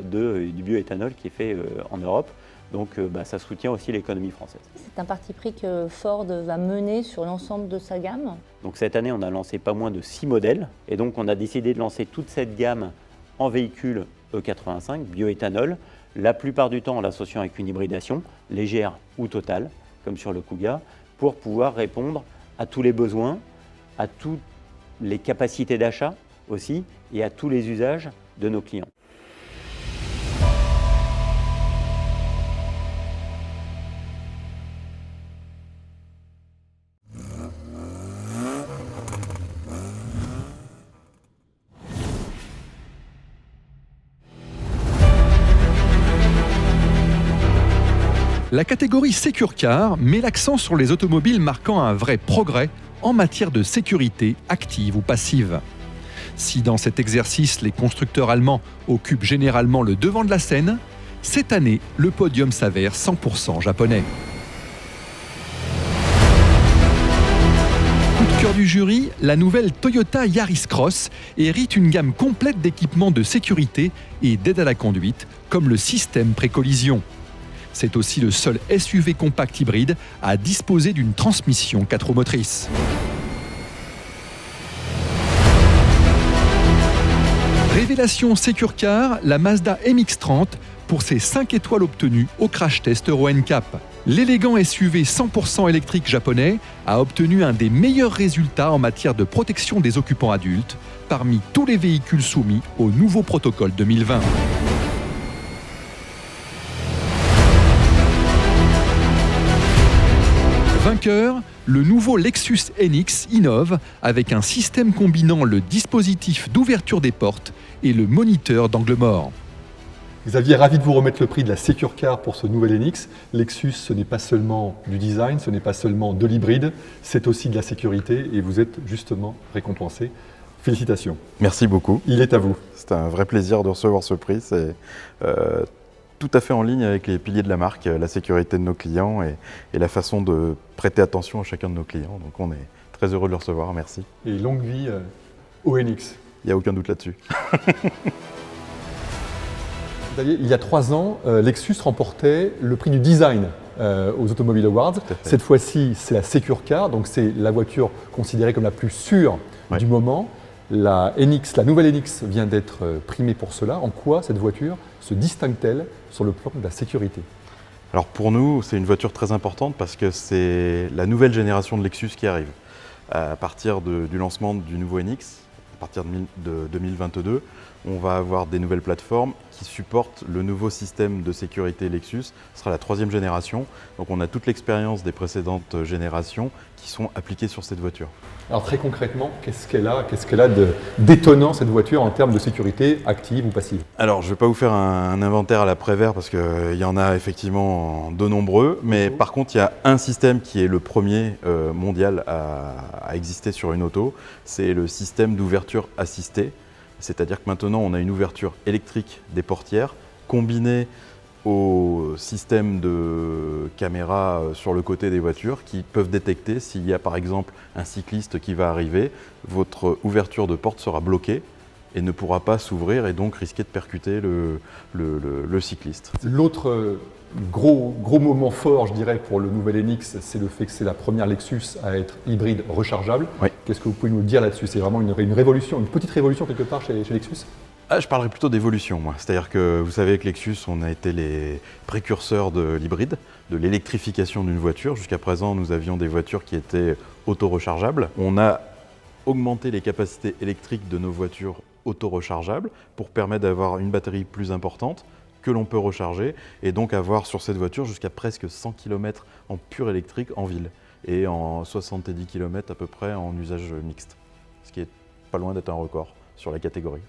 du bioéthanol qui est fait en Europe. Donc ça soutient aussi l'économie française. C'est un parti pris que Ford va mener sur l'ensemble de sa gamme. Donc cette année, on a lancé pas moins de 6 modèles. Et donc on a décidé de lancer toute cette gamme en véhicule E85, bioéthanol, la plupart du temps en l'associant avec une hybridation, légère ou totale, comme sur le Kuga, pour pouvoir répondre à tous les besoins, à toutes les capacités d'achat aussi, et à tous les usages de nos clients. La catégorie Secure Car met l'accent sur les automobiles marquant un vrai progrès en matière de sécurité active ou passive. Si dans cet exercice, les constructeurs allemands occupent généralement le devant de la scène, cette année, le podium s'avère 100% japonais. Coup de cœur du jury, la nouvelle Toyota Yaris Cross hérite une gamme complète d'équipements de sécurité et d'aide à la conduite, comme le système pré-collision. C'est aussi le seul SUV compact hybride à disposer d'une transmission 4 roues motrices. Révélation Secure Car, la Mazda MX-30 pour ses 5 étoiles obtenues au crash test Euro NCAP. L'élégant SUV 100% électrique japonais a obtenu un des meilleurs résultats en matière de protection des occupants adultes parmi tous les véhicules soumis au nouveau protocole 2020. Vainqueur, le nouveau Lexus NX innove avec un système combinant le dispositif d'ouverture des portes et le moniteur d'angle mort. Xavier, ravi de vous remettre le prix de la Secure Car pour ce nouvel NX. Lexus, ce n'est pas seulement du design, ce n'est pas seulement de l'hybride, c'est aussi de la sécurité et vous êtes justement récompensé. Félicitations. Merci beaucoup. Il est à vous. C'est un vrai plaisir de recevoir ce prix. C'est tout à fait en ligne avec les piliers de la marque, la sécurité de nos clients et la façon de prêter attention à chacun de nos clients. Donc on est très heureux de le recevoir, merci. Et longue vie au NX. Il n'y a aucun doute là-dessus. Il y a 3 ans, Lexus remportait le prix du design aux Automobile Awards. Cette fois-ci, c'est la Secure Car, donc c'est la voiture considérée comme la plus sûre du moment. La nouvelle NX vient d'être primée pour cela. En quoi cette voiture se distingue-t-elle sur le plan de la sécurité? Alors pour nous, c'est une voiture très importante parce que c'est la nouvelle génération de Lexus qui arrive. À partir du lancement du nouveau NX, à partir de 2022, on va avoir des nouvelles plateformes qui supportent le nouveau système de sécurité Lexus. Ce sera la 3e génération. Donc on a toute l'expérience des précédentes générations qui sont appliquées sur cette voiture. Alors très concrètement, qu'est-ce qu'elle a d'étonnant cette voiture en termes de sécurité active ou passive? Alors je ne vais pas vous faire un inventaire à la Prévert parce qu'il y en a effectivement de nombreux, mais par contre il y a un système qui est le premier mondial à exister sur une auto, c'est le système d'ouverture assistée. C'est-à-dire que maintenant on a une ouverture électrique des portières combinée au système de caméras sur le côté des voitures qui peuvent détecter s'il y a par exemple un cycliste qui va arriver, votre ouverture de porte sera bloquée et ne pourra pas s'ouvrir et donc risquer de percuter le cycliste. L'autre gros moment fort, je dirais, pour le nouvel NX, c'est le fait que c'est la première Lexus à être hybride rechargeable. Oui. Qu'est-ce que vous pouvez nous dire là-dessus? C'est vraiment une révolution, une petite révolution quelque part chez Lexus? Je parlerais plutôt d'évolution, moi. C'est-à-dire que vous savez que Lexus, on a été les précurseurs de l'hybride, de l'électrification d'une voiture. Jusqu'à présent, nous avions des voitures qui étaient auto-rechargeables. On a augmenté les capacités électriques de nos voitures auto-rechargeables pour permettre d'avoir une batterie plus importante que l'on peut recharger et donc avoir sur cette voiture jusqu'à presque 100 km en pur électrique en ville et en 70 km à peu près en usage mixte, ce qui est pas loin d'être un record sur la catégorie.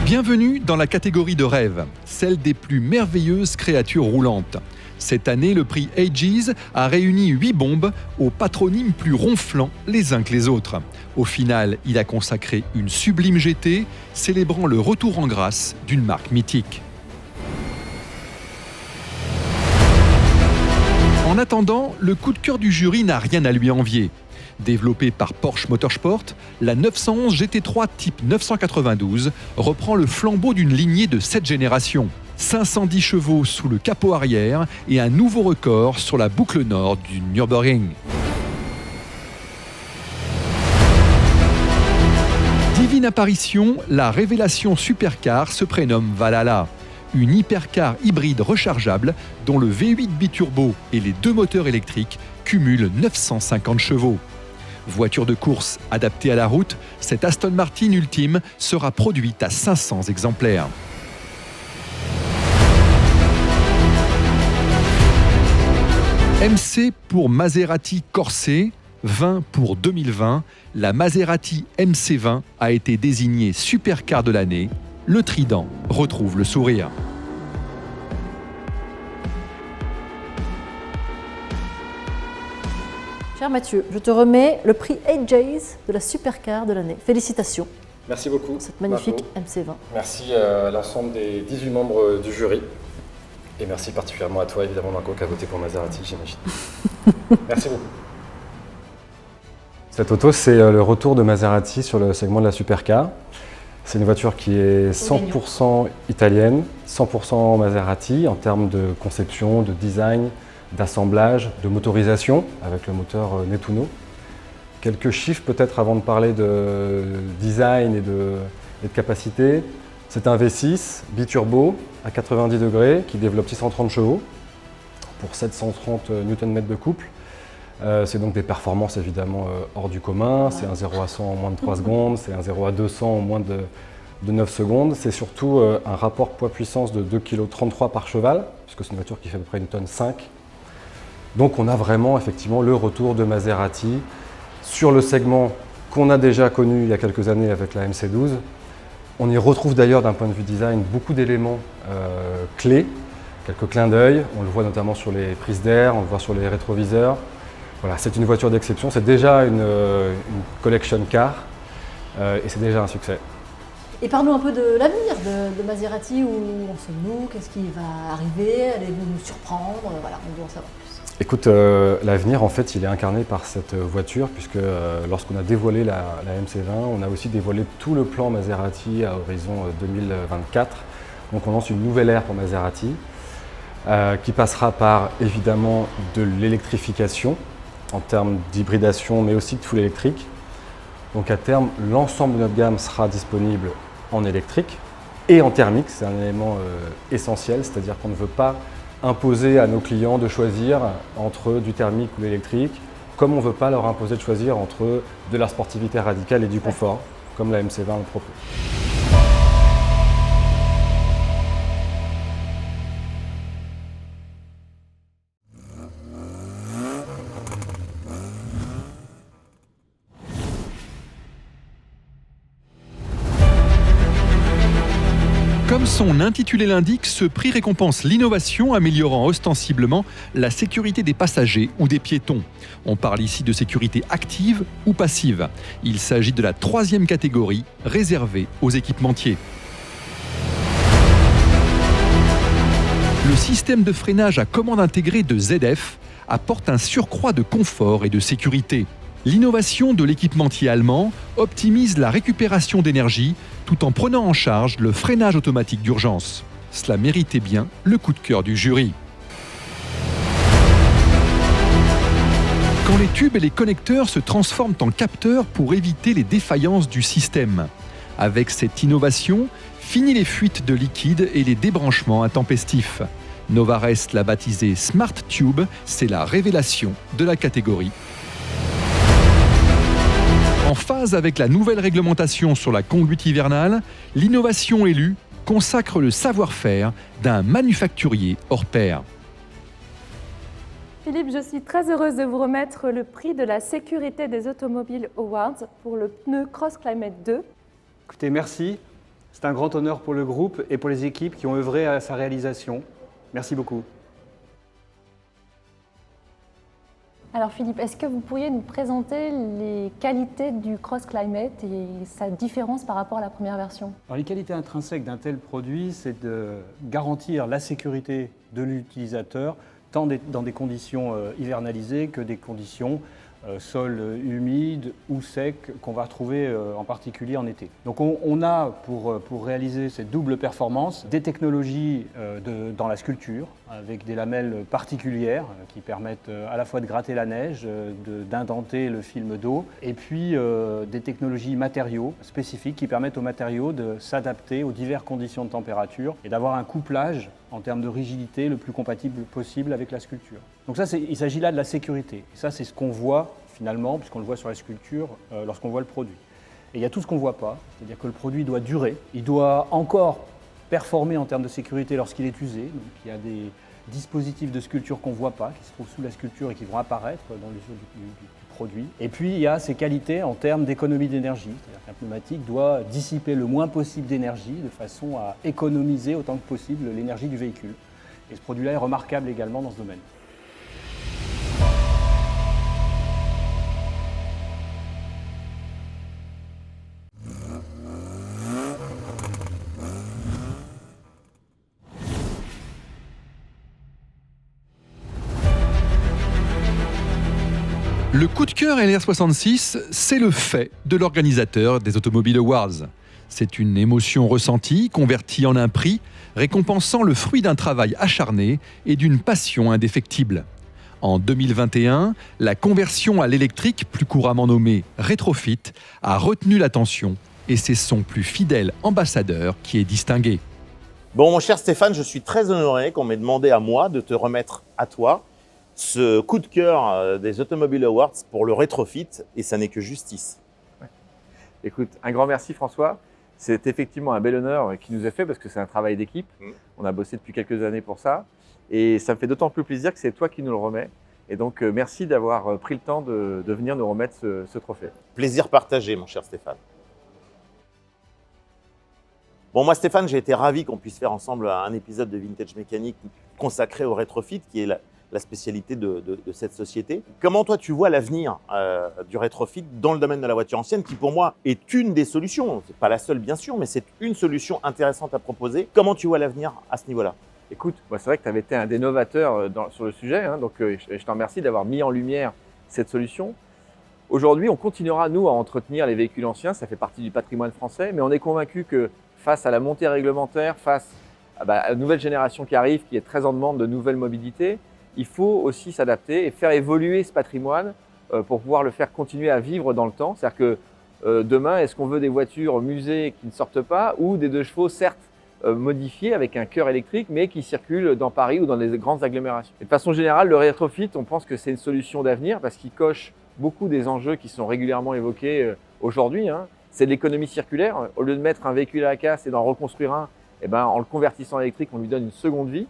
Bienvenue dans la catégorie de rêve, celle des plus merveilleuses créatures roulantes. Cette année, le prix Ages a réuni 8 bombes aux patronymes plus ronflants les uns que les autres. Au final, il a consacré une sublime GT, célébrant le retour en grâce d'une marque mythique. En attendant, le coup de cœur du jury n'a rien à lui envier. Développée par Porsche Motorsport, la 911 GT3 type 992 reprend le flambeau d'une lignée de 7 générations. 510 chevaux sous le capot arrière et un nouveau record sur la boucle nord du Nürburgring. Divine apparition, la révélation supercar se prénomme Valhalla. Une hypercar hybride rechargeable dont le V8 biturbo et les 2 moteurs électriques cumulent 950 chevaux. Voiture de course adaptée à la route, cette Aston Martin ultime sera produite à 500 exemplaires. MC pour Maserati Corset, 20 pour 2020, la Maserati MC20 a été désignée supercar de l'année. Le Trident retrouve le sourire. Cher Mathieu, je te remets le prix Ages de la supercar de l'année. Félicitations. Merci beaucoup. Cette magnifique MC20. Merci à l'ensemble des 18 membres du jury. Et merci particulièrement à toi, évidemment, Marco, qui a voté pour Maserati, j'imagine. Merci beaucoup. Cette auto, c'est le retour de Maserati sur le segment de la supercar. C'est une voiture qui est 100% italienne, 100% Maserati en termes de conception, de design, d'assemblage, de motorisation avec le moteur Nettuno. Quelques chiffres peut-être avant de parler de design et de capacité. C'est un V6 biturbo à 90 degrés qui développe 630 chevaux pour 730 Nm de couple. C'est donc des performances évidemment hors du commun. C'est un 0 à 100 en moins de 3 secondes, c'est un 0 à 200 en moins de 9 secondes. C'est surtout un rapport poids-puissance de 2,33 kg par cheval, puisque c'est une voiture qui fait à peu près 1,5 tonne. Donc on a vraiment effectivement le retour de Maserati sur le segment qu'on a déjà connu il y a quelques années avec la MC12. On y retrouve d'ailleurs d'un point de vue design beaucoup d'éléments clés, quelques clins d'œil. On le voit notamment sur les prises d'air, on le voit sur les rétroviseurs. Voilà, c'est une voiture d'exception, c'est déjà une collection car et c'est déjà un succès. Et parlons un peu de l'avenir de Maserati, où en sommes-nous, qu'est-ce qui va arriver, allez-vous nous surprendre, voilà, on veut en savoir plus. Écoute, l'avenir en fait il est incarné par cette voiture puisque lorsqu'on a dévoilé la MC20, on a aussi dévoilé tout le plan Maserati à horizon 2024. Donc on lance une nouvelle ère pour Maserati qui passera par évidemment de l'électrification en termes d'hybridation mais aussi de full électrique. Donc à terme, l'ensemble de notre gamme sera disponible en électrique et en thermique, c'est un élément essentiel, c'est-à-dire qu'on ne veut pas imposer à nos clients de choisir entre du thermique ou l'électrique, comme on ne veut pas leur imposer de choisir entre de la sportivité radicale et du confort, comme la MC20 le propose. Comme son intitulé l'indique, ce prix récompense l'innovation améliorant ostensiblement la sécurité des passagers ou des piétons. On parle ici de sécurité active ou passive. Il s'agit de la 3e catégorie réservée aux équipementiers. Le système de freinage à commande intégrée de ZF apporte un surcroît de confort et de sécurité. L'innovation de l'équipementier allemand optimise la récupération d'énergie tout en prenant en charge le freinage automatique d'urgence. Cela méritait bien le coup de cœur du jury. Quand les tubes et les connecteurs se transforment en capteurs pour éviter les défaillances du système. Avec cette innovation, fini les fuites de liquide et les débranchements intempestifs. Novarest l'a baptisé Smart Tube, c'est la révélation de la catégorie. En phase avec la nouvelle réglementation sur la conduite hivernale, l'innovation élue consacre le savoir-faire d'un manufacturier hors pair. Philippe, je suis très heureuse de vous remettre le prix de la sécurité des automobiles Awards pour le pneu Cross Climate 2. Écoutez, merci. C'est un grand honneur pour le groupe et pour les équipes qui ont œuvré à sa réalisation. Merci beaucoup. Alors Philippe, est-ce que vous pourriez nous présenter les qualités du Cross Climate et sa différence par rapport à la première version? Alors, les qualités intrinsèques d'un tel produit, c'est de garantir la sécurité de l'utilisateur, tant dans des conditions hivernalisées que des conditions sol humide ou sec qu'on va retrouver en particulier en été. Donc on a pour réaliser cette double performance des technologies dans la sculpture avec des lamelles particulières qui permettent à la fois de gratter la neige, d'indenter le film d'eau et puis des technologies matériaux spécifiques qui permettent aux matériaux de s'adapter aux diverses conditions de température et d'avoir un couplage en termes de rigidité le plus compatible possible avec la sculpture. Donc ça, il s'agit là de la sécurité. Et ça, c'est ce qu'on voit finalement, puisqu'on le voit sur la sculpture, lorsqu'on voit le produit. Et il y a tout ce qu'on ne voit pas, c'est-à-dire que le produit doit durer, il doit encore performer en termes de sécurité lorsqu'il est usé. Donc il y a des dispositifs de sculpture qu'on ne voit pas, qui se trouvent sous la sculpture et qui vont apparaître dans les yeux du produit. Et puis il y a ses qualités en termes d'économie d'énergie, c'est-à-dire qu'un pneumatique doit dissiper le moins possible d'énergie de façon à économiser autant que possible l'énergie du véhicule. Et ce produit-là est remarquable également dans ce domaine. Le coup de cœur LR66, c'est le fait de l'organisateur des Automobile Awards. C'est une émotion ressentie, convertie en un prix, récompensant le fruit d'un travail acharné et d'une passion indéfectible. En 2021, la conversion à l'électrique, plus couramment nommée rétrofit, a retenu l'attention et c'est son plus fidèle ambassadeur qui est distingué. Bon, mon cher Stéphane, je suis très honoré qu'on m'ait demandé à moi de te remettre à toi ce coup de cœur des Automobile Awards pour le rétrofit, et ça n'est que justice. Écoute, un grand merci François. C'est effectivement un bel honneur qui nous est fait parce que c'est un travail d'équipe. On a bossé depuis quelques années pour ça. Et ça me fait d'autant plus plaisir que c'est toi qui nous le remets. Et donc, merci d'avoir pris le temps de venir nous remettre ce trophée. Plaisir partagé, mon cher Stéphane. Bon, moi, Stéphane, j'ai été ravi qu'on puisse faire ensemble un épisode de Vintage Mécanique consacré au rétrofit, qui est la spécialité de cette société. Comment, toi, tu vois l'avenir du rétrofit dans le domaine de la voiture ancienne, qui, pour moi, est une des solutions. C'est pas la seule, bien sûr, mais c'est une solution intéressante à proposer. Comment tu vois l'avenir à ce niveau-là ? Écoute, c'est vrai que tu avais été un des novateurs sur le sujet, hein, donc je te remercie d'avoir mis en lumière cette solution. Aujourd'hui, on continuera, nous, à entretenir les véhicules anciens, ça fait partie du patrimoine français, mais on est convaincu que face à la montée réglementaire, face à la nouvelle génération qui arrive, qui est très en demande de nouvelles mobilités, il faut aussi s'adapter et faire évoluer ce patrimoine pour pouvoir le faire continuer à vivre dans le temps. C'est-à-dire que demain, est-ce qu'on veut des voitures musées qui ne sortent pas ou des 2 chevaux, certes, modifiés avec un cœur électrique, mais qui circulent dans Paris ou dans les grandes agglomérations. Et de façon générale, le rétrofit, on pense que c'est une solution d'avenir parce qu'il coche beaucoup des enjeux qui sont régulièrement évoqués aujourd'hui. Hein. C'est de l'économie circulaire. Au lieu de mettre un véhicule à la casse et d'en reconstruire un, en le convertissant en électrique, on lui donne une seconde vie.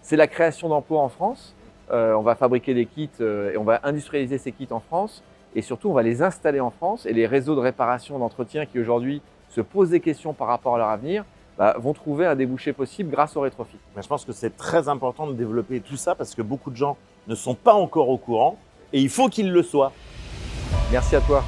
C'est la création d'emplois en France. On va fabriquer des kits et on va industrialiser ces kits en France. Et surtout, on va les installer en France. Et les réseaux de réparation, d'entretien qui aujourd'hui se posent des questions par rapport à leur avenir, vont trouver un débouché possible grâce au rétrofit. Je pense que c'est très important de développer tout ça parce que beaucoup de gens ne sont pas encore au courant et il faut qu'ils le soient. Merci à toi.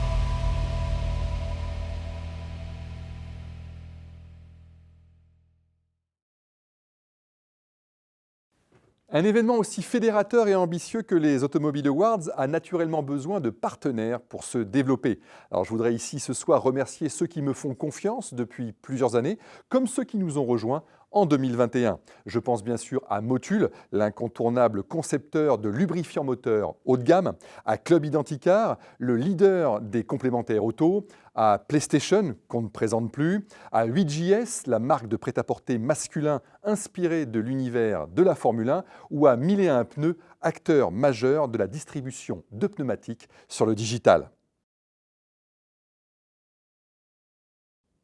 Un événement aussi fédérateur et ambitieux que les Automobile Awards a naturellement besoin de partenaires pour se développer. Alors je voudrais ici ce soir remercier ceux qui me font confiance depuis plusieurs années, comme ceux qui nous ont rejoints en 2021. Je pense bien sûr à Motul, l'incontournable concepteur de lubrifiants moteurs haut de gamme, à Club Identicar, le leader des complémentaires auto, à PlayStation, qu'on ne présente plus, à 8JS, la marque de prêt-à-porter masculin inspirée de l'univers de la Formule 1, ou à 1001 Pneus, acteur majeur de la distribution de pneumatiques sur le digital.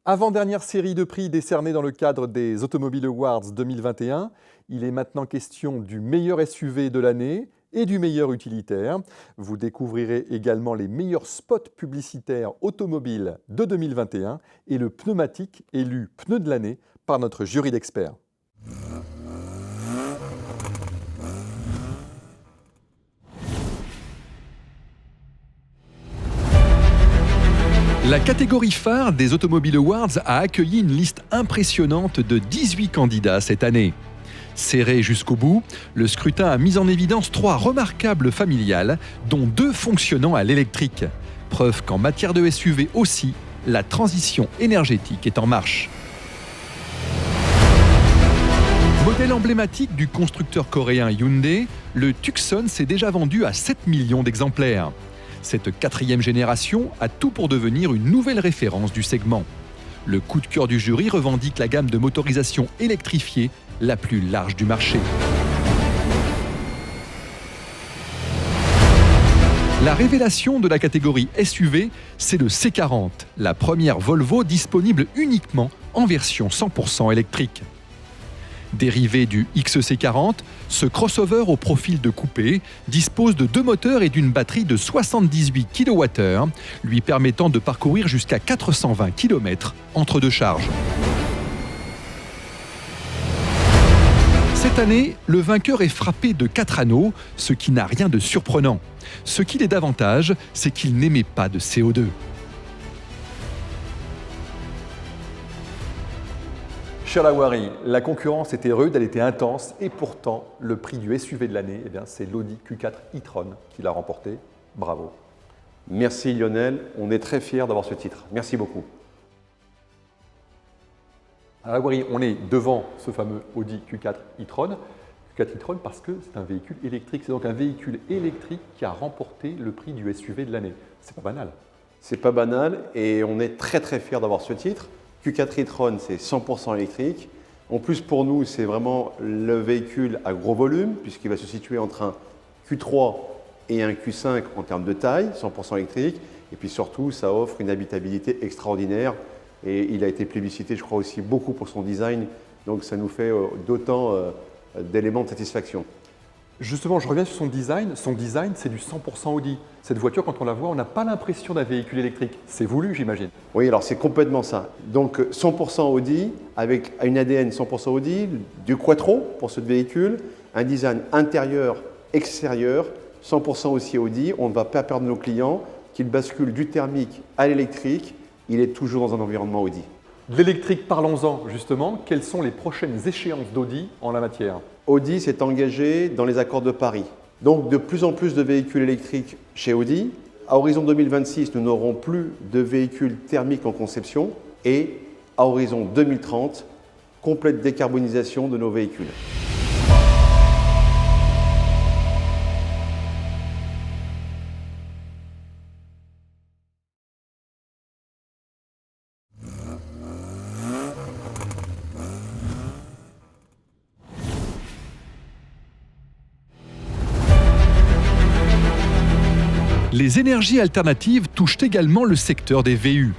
Avant-dernière série de prix décernés dans le cadre des Automobile Awards 2021, il est maintenant question du meilleur SUV de l'année et du meilleur utilitaire. Vous découvrirez également les meilleurs spots publicitaires automobiles de 2021 et le pneumatique élu pneu de l'année par notre jury d'experts. La catégorie phare des Automobile Awards a accueilli une liste impressionnante de 18 candidats cette année. Serré jusqu'au bout, le scrutin a mis en évidence 3 remarquables familiales, dont 2 fonctionnant à l'électrique. Preuve qu'en matière de SUV aussi, la transition énergétique est en marche. Modèle emblématique du constructeur coréen Hyundai, le Tucson s'est déjà vendu à 7 millions d'exemplaires. Cette 4e génération a tout pour devenir une nouvelle référence du segment. Le coup de cœur du jury revendique la gamme de motorisation électrifiée la plus large du marché. La révélation de la catégorie SUV, c'est le C40, la première Volvo disponible uniquement en version 100% électrique. Dérivé du XC40, ce crossover au profil de coupé dispose de 2 moteurs et d'une batterie de 78 kWh, lui permettant de parcourir jusqu'à 420 km entre 2 charges. Cette année, le vainqueur est frappé de 4 anneaux, ce qui n'a rien de surprenant. Ce qui l'est davantage, c'est qu'il n'émet pas de CO2. Cher Lawari, la concurrence était rude, elle était intense, et pourtant, le prix du SUV de l'année, c'est l'Audi Q4 e-tron qui l'a remporté. Bravo. Merci Lionel, on est très fiers d'avoir ce titre. Merci beaucoup. Alors Grégory, on est devant ce fameux Audi Q4 e-tron. Q4 e-tron parce que c'est un véhicule électrique. C'est donc un véhicule électrique qui a remporté le prix du SUV de l'année. C'est pas banal. C'est pas banal et on est très très fiers d'avoir ce titre. Q4 e-tron, c'est 100% électrique. En plus, pour nous, c'est vraiment le véhicule à gros volume puisqu'il va se situer entre un Q3 et un Q5 en termes de taille, 100% électrique. Et puis surtout, ça offre une habitabilité extraordinaire. Et il a été plébiscité, je crois, aussi beaucoup pour son design. Donc ça nous fait d'autant d'éléments de satisfaction. Justement, je reviens sur son design. Son design, c'est du 100% Audi. Cette voiture, quand on la voit, on n'a pas l'impression d'un véhicule électrique. C'est voulu, j'imagine. Oui, alors c'est complètement ça. Donc 100% Audi, avec une ADN 100% Audi, du quattro pour ce véhicule, un design intérieur, extérieur, 100% aussi Audi. On ne va pas perdre nos clients, qu'ils basculent du thermique à l'électrique. Il est toujours dans un environnement Audi. L'électrique, parlons-en justement. Quelles sont les prochaines échéances d'Audi en la matière? Audi s'est engagé dans les accords de Paris. Donc de plus en plus de véhicules électriques chez Audi. À horizon 2026, nous n'aurons plus de véhicules thermiques en conception. Et à horizon 2030, complète décarbonisation de nos véhicules. Les énergies alternatives touchent également le secteur des VU.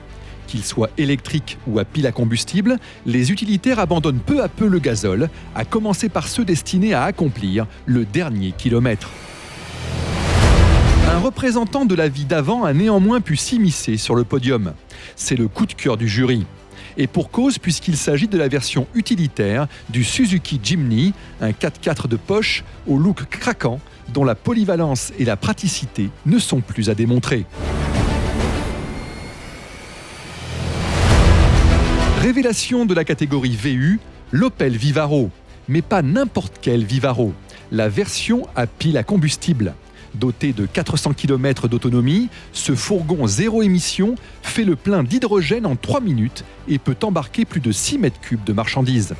Qu'ils soient électriques ou à pile à combustible, les utilitaires abandonnent peu à peu le gazole, à commencer par ceux destinés à accomplir le dernier kilomètre. Un représentant de la vie d'avant a néanmoins pu s'immiscer sur le podium. C'est le coup de cœur du jury. Et pour cause, puisqu'il s'agit de la version utilitaire du Suzuki Jimny, un 4x4 de poche au look craquant, dont la polyvalence et la praticité ne sont plus à démontrer. Révélation de la catégorie VU, l'Opel Vivaro. Mais pas n'importe quel Vivaro, la version à pile à combustible. Doté de 400 km d'autonomie, ce fourgon zéro émission fait le plein d'hydrogène en 3 minutes et peut embarquer plus de 6 mètres cubes de marchandises.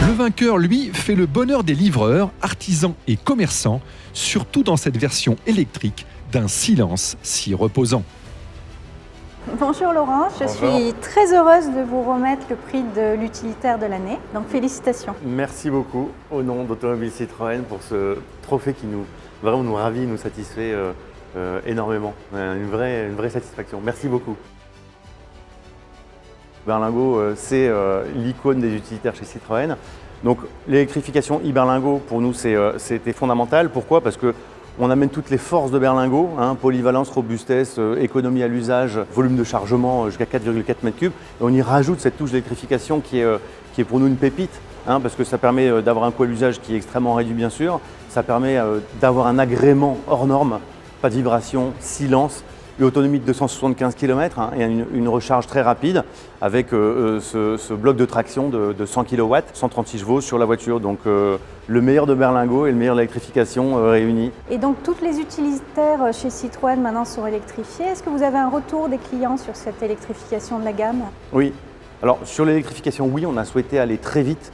Le vainqueur, lui, fait le bonheur des livreurs, artisans et commerçants, surtout dans cette version électrique d'un silence si reposant. Bonjour Laurent, je suis très heureuse de vous remettre le prix de l'utilitaire de l'année, donc félicitations. Merci beaucoup au nom d'Automobile Citroën pour ce trophée qui vraiment nous ravit, nous satisfait énormément. Une vraie satisfaction. Merci beaucoup. Berlingo, c'est l'icône des utilitaires chez Citroën. Donc l'électrification e-Berlingo, pour nous, c'était fondamental. Pourquoi? Parce qu'on amène toutes les forces de Berlingo, polyvalence, robustesse, économie à l'usage, volume de chargement jusqu'à 4,4 m3. Et on y rajoute cette touche d'électrification qui est pour nous une pépite, parce que ça permet d'avoir un coût à l'usage qui est extrêmement réduit, bien sûr. Ça permet d'avoir un agrément hors norme, pas de vibration, silence. Une autonomie de 275 km et une recharge très rapide avec ce bloc de traction de 100 kW, 136 chevaux sur la voiture. Donc le meilleur de Berlingo et le meilleur de l'électrification réunis. Et donc toutes les utilitaires chez Citroën maintenant sont électrifiés. Est-ce que vous avez un retour des clients sur cette électrification de la gamme? Oui. Alors sur l'électrification, oui, on a souhaité aller très vite,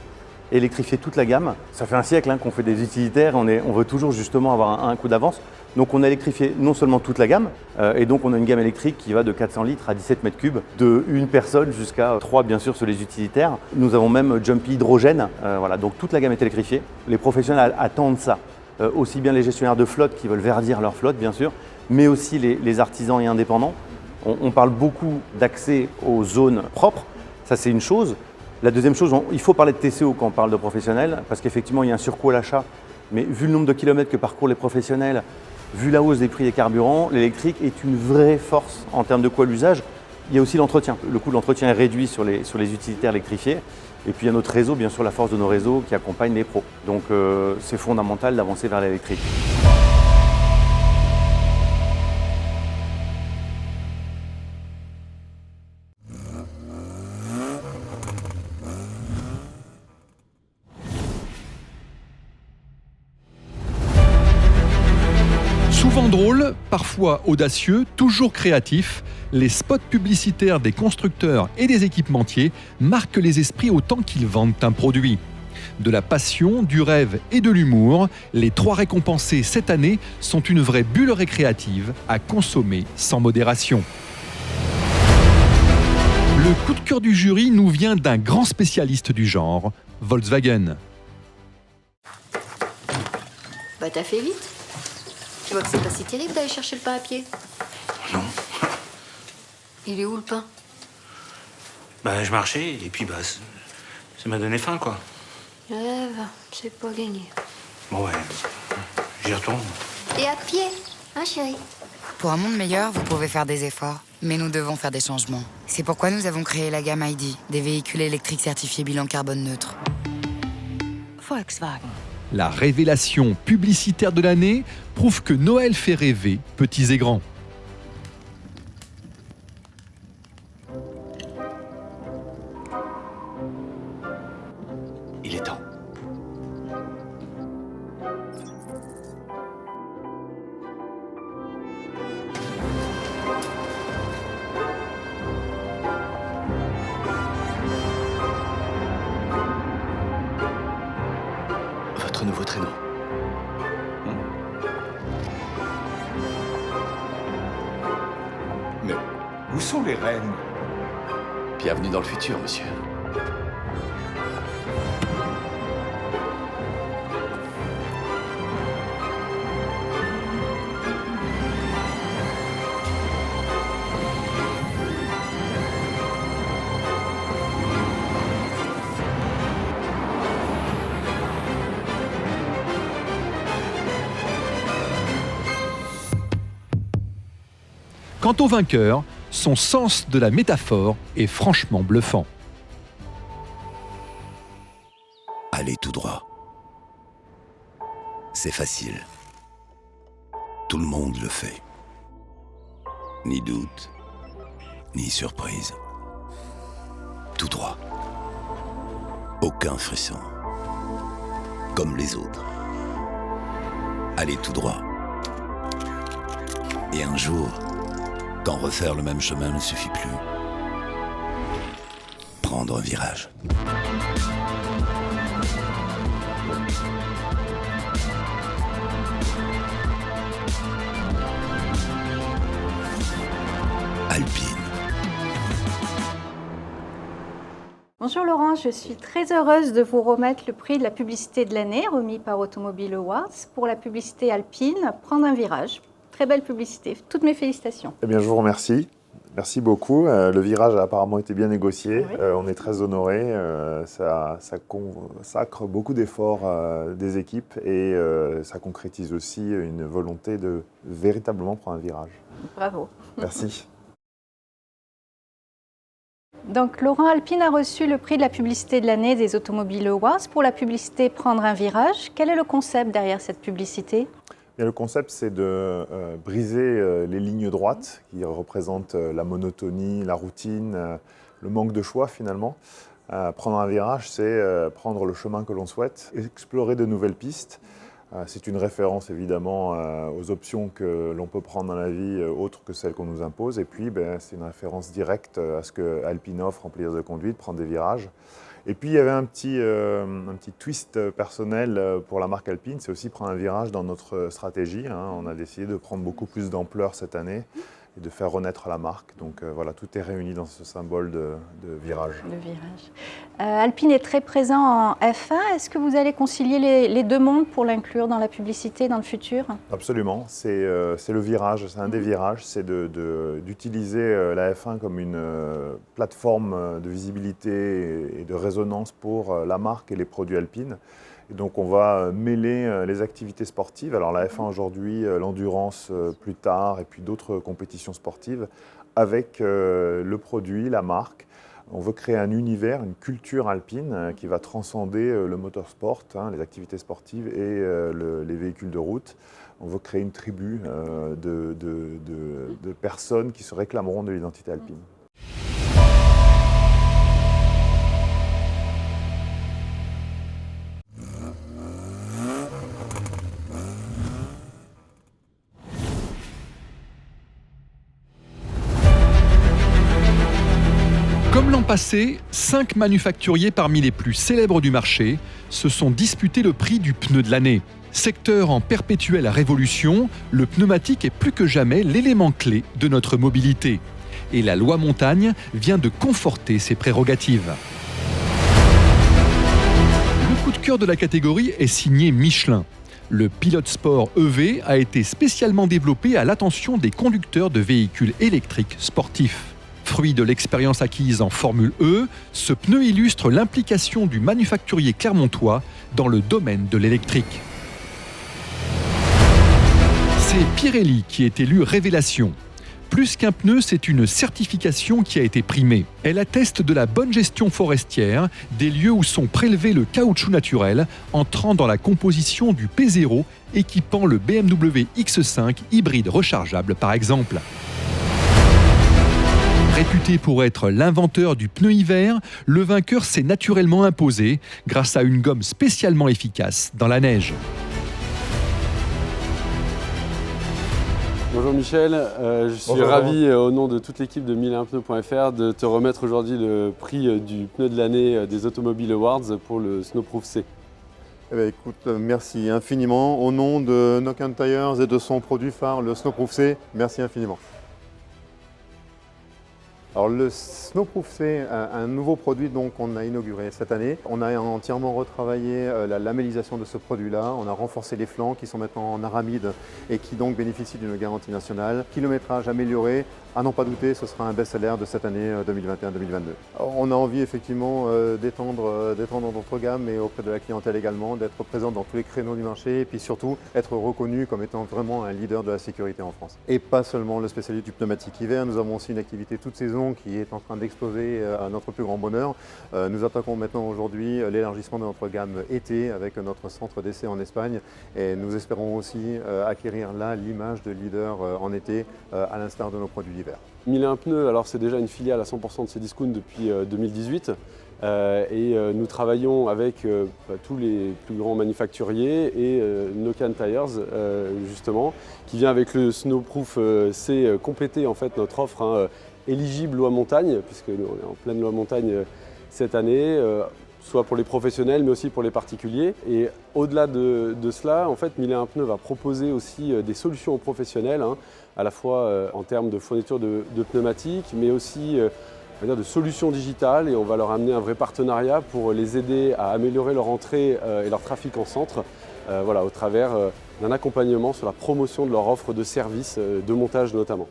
électrifier toute la gamme. Ça fait un siècle qu'on fait des utilitaires, on veut toujours justement avoir un coup d'avance. Donc on a électrifié non seulement toute la gamme, et donc on a une gamme électrique qui va de 400 litres à 17 m3, de une personne jusqu'à 3 bien sûr sur les utilitaires. Nous avons même Jumpy hydrogène, voilà, donc toute la gamme est électrifiée. Les professionnels attendent ça, aussi bien les gestionnaires de flotte qui veulent verdir leur flotte bien sûr, mais aussi les artisans et indépendants. On parle beaucoup d'accès aux zones propres, ça c'est une chose. La deuxième chose, il faut parler de TCO quand on parle de professionnels, parce qu'effectivement il y a un surcoût à l'achat, mais vu le nombre de kilomètres que parcourent les professionnels, vu la hausse des prix des carburants, l'électrique est une vraie force en termes de coût à l'usage. Il y a aussi l'entretien. Le coût de l'entretien est réduit sur les utilitaires électrifiés. Et puis il y a notre réseau, bien sûr la force de nos réseaux qui accompagne les pros. Donc c'est fondamental d'avancer vers l'électrique. Sous Souvent drôles, parfois audacieux, toujours créatifs, les spots publicitaires des constructeurs et des équipementiers marquent les esprits autant qu'ils vendent un produit. De la passion, du rêve et de l'humour, les 3 récompensés cette année sont une vraie bulle récréative à consommer sans modération. Le coup de cœur du jury nous vient d'un grand spécialiste du genre, Volkswagen. Bah t'as fait vite. Tu vois que c'est pas si terrible d'aller chercher le pain à pied. Non. Il est où le pain? Bah je marchais et puis bah ça m'a donné faim quoi. Rêve, c'est pas gagné. Bon ouais, j'y retourne. Et à pied, hein chérie? Pour un monde meilleur, vous pouvez faire des efforts, mais nous devons faire des changements. C'est pourquoi nous avons créé la gamme ID, des véhicules électriques certifiés bilan carbone neutre. Volkswagen. La révélation publicitaire de l'année prouve que Noël fait rêver petits et grands. Il est temps. Votre nouveau traîneau. Mais où sont les reines? Bienvenue dans le futur, monsieur. Quant au vainqueur, son sens de la métaphore est franchement bluffant. Allez tout droit. C'est facile. Tout le monde le fait. Ni doute, ni surprise. Tout droit. Aucun frisson. Comme les autres. Allez tout droit. Et un jour, quand refaire le même chemin ne suffit plus, prendre un virage. Alpine. Bonjour Laurent, je suis très heureuse de vous remettre le prix de la publicité de l'année remis par Automobile Awards pour la publicité Alpine, Prendre un virage. Très belle publicité, toutes mes félicitations. Eh bien, je vous remercie. Merci beaucoup. Le virage a apparemment été bien négocié. Oui. On est très honorés. Ça consacre beaucoup d'efforts des équipes et ça concrétise aussi une volonté de véritablement prendre un virage. Bravo. Merci. Donc, Laurent, Alpine a reçu le prix de la publicité de l'année des Automobile Awards pour la publicité Prendre un virage. Quel est le concept derrière cette publicité ? Et le concept, c'est de briser les lignes droites qui représentent la monotonie, la routine, le manque de choix finalement. Prendre un virage, c'est prendre le chemin que l'on souhaite, explorer de nouvelles pistes. C'est une référence évidemment aux options que l'on peut prendre dans la vie autres que celles qu'on nous impose. Et puis, c'est une référence directe à ce que Alpine offre en plaisir de conduite, prendre des virages. Et puis, il y avait un petit twist personnel pour la marque Alpine, c'est aussi prendre un virage dans notre stratégie. On a décidé de prendre beaucoup plus d'ampleur cette année et de faire renaître la marque. Donc voilà, tout est réuni dans ce symbole de virage. Le virage. Alpine est très présent en F1. Est-ce que vous allez concilier les deux mondes pour l'inclure dans la publicité dans le futur ? Absolument. C'est le virage, c'est un des virages. C'est d'utiliser la F1 comme une plateforme de visibilité et de résonance pour la marque et les produits Alpine. Et donc on va mêler les activités sportives, alors la F1 aujourd'hui, l'endurance plus tard et puis d'autres compétitions sportives avec le produit, la marque. On veut créer un univers, une culture alpine qui va transcender le motorsport, les activités sportives et les véhicules de route. On veut créer une tribu de personnes qui se réclameront de l'identité alpine. passé, 5 manufacturiers parmi les plus célèbres du marché se sont disputés le prix du pneu de l'année. Secteur en perpétuelle révolution, le pneumatique est plus que jamais l'élément clé de notre mobilité. Et la loi montagne vient de conforter ses prérogatives. Le coup de cœur de la catégorie est signé Michelin. Le Pilote Sport EV a été spécialement développé à l'attention des conducteurs de véhicules électriques sportifs. Fruit de l'expérience acquise en Formule E, ce pneu illustre l'implication du manufacturier clermontois dans le domaine de l'électrique. C'est Pirelli qui est élu révélation. Plus qu'un pneu, c'est une certification qui a été primée. Elle atteste de la bonne gestion forestière, des lieux où sont prélevés le caoutchouc naturel, entrant dans la composition du P0, équipant le BMW X5 hybride rechargeable par exemple. Réputé pour être l'inventeur du pneu hiver, le vainqueur s'est naturellement imposé grâce à une gomme spécialement efficace dans la neige. Bonjour Michel, je suis ravi au nom de toute l'équipe de 1001pneus.fr de te remettre aujourd'hui le prix du pneu de l'année des Automobile Awards pour le Snowproof C. Eh bien, écoute, merci infiniment. Au nom de Nokian Tires et de son produit phare, le Snowproof C, merci infiniment. Alors le Snowproof C, un nouveau produit qu'on a inauguré cette année. On a entièrement retravaillé la lamellisation de ce produit-là. On a renforcé les flancs qui sont maintenant en aramide et qui donc bénéficient d'une garantie nationale. Kilométrage amélioré, à n'en pas douter, ce sera un best-seller de cette année 2021-2022. On a envie effectivement d'étendre notre gamme et auprès de la clientèle également, d'être présent dans tous les créneaux du marché et puis surtout être reconnu comme étant vraiment un leader de la sécurité en France. Et pas seulement le spécialiste du pneumatique hiver, nous avons aussi une activité toute saison qui est en train d'exploser à notre plus grand bonheur. Nous attaquons maintenant aujourd'hui l'élargissement de notre gamme été avec notre centre d'essai en Espagne et nous espérons aussi acquérir là l'image de leader en été à l'instar de nos produits d'hiver. 1001 pneus, alors c'est déjà une filiale à 100% de Cdiscount depuis 2018 et nous travaillons avec tous les plus grands manufacturiers et Nokian Tires justement qui vient avec le Snowproof C compléter en fait notre offre éligible loi montagne, puisque nous, on est en pleine loi montagne cette année, soit pour les professionnels, mais aussi pour les particuliers. Et au-delà de cela, en fait, 1001 pneus va proposer aussi des solutions aux professionnels, à la fois en termes de fourniture de pneumatiques, mais aussi on va dire, de solutions digitales. Et on va leur amener un vrai partenariat pour les aider à améliorer leur entrée et leur trafic en centre, voilà, au travers d'un accompagnement sur la promotion de leur offre de services, de montage notamment.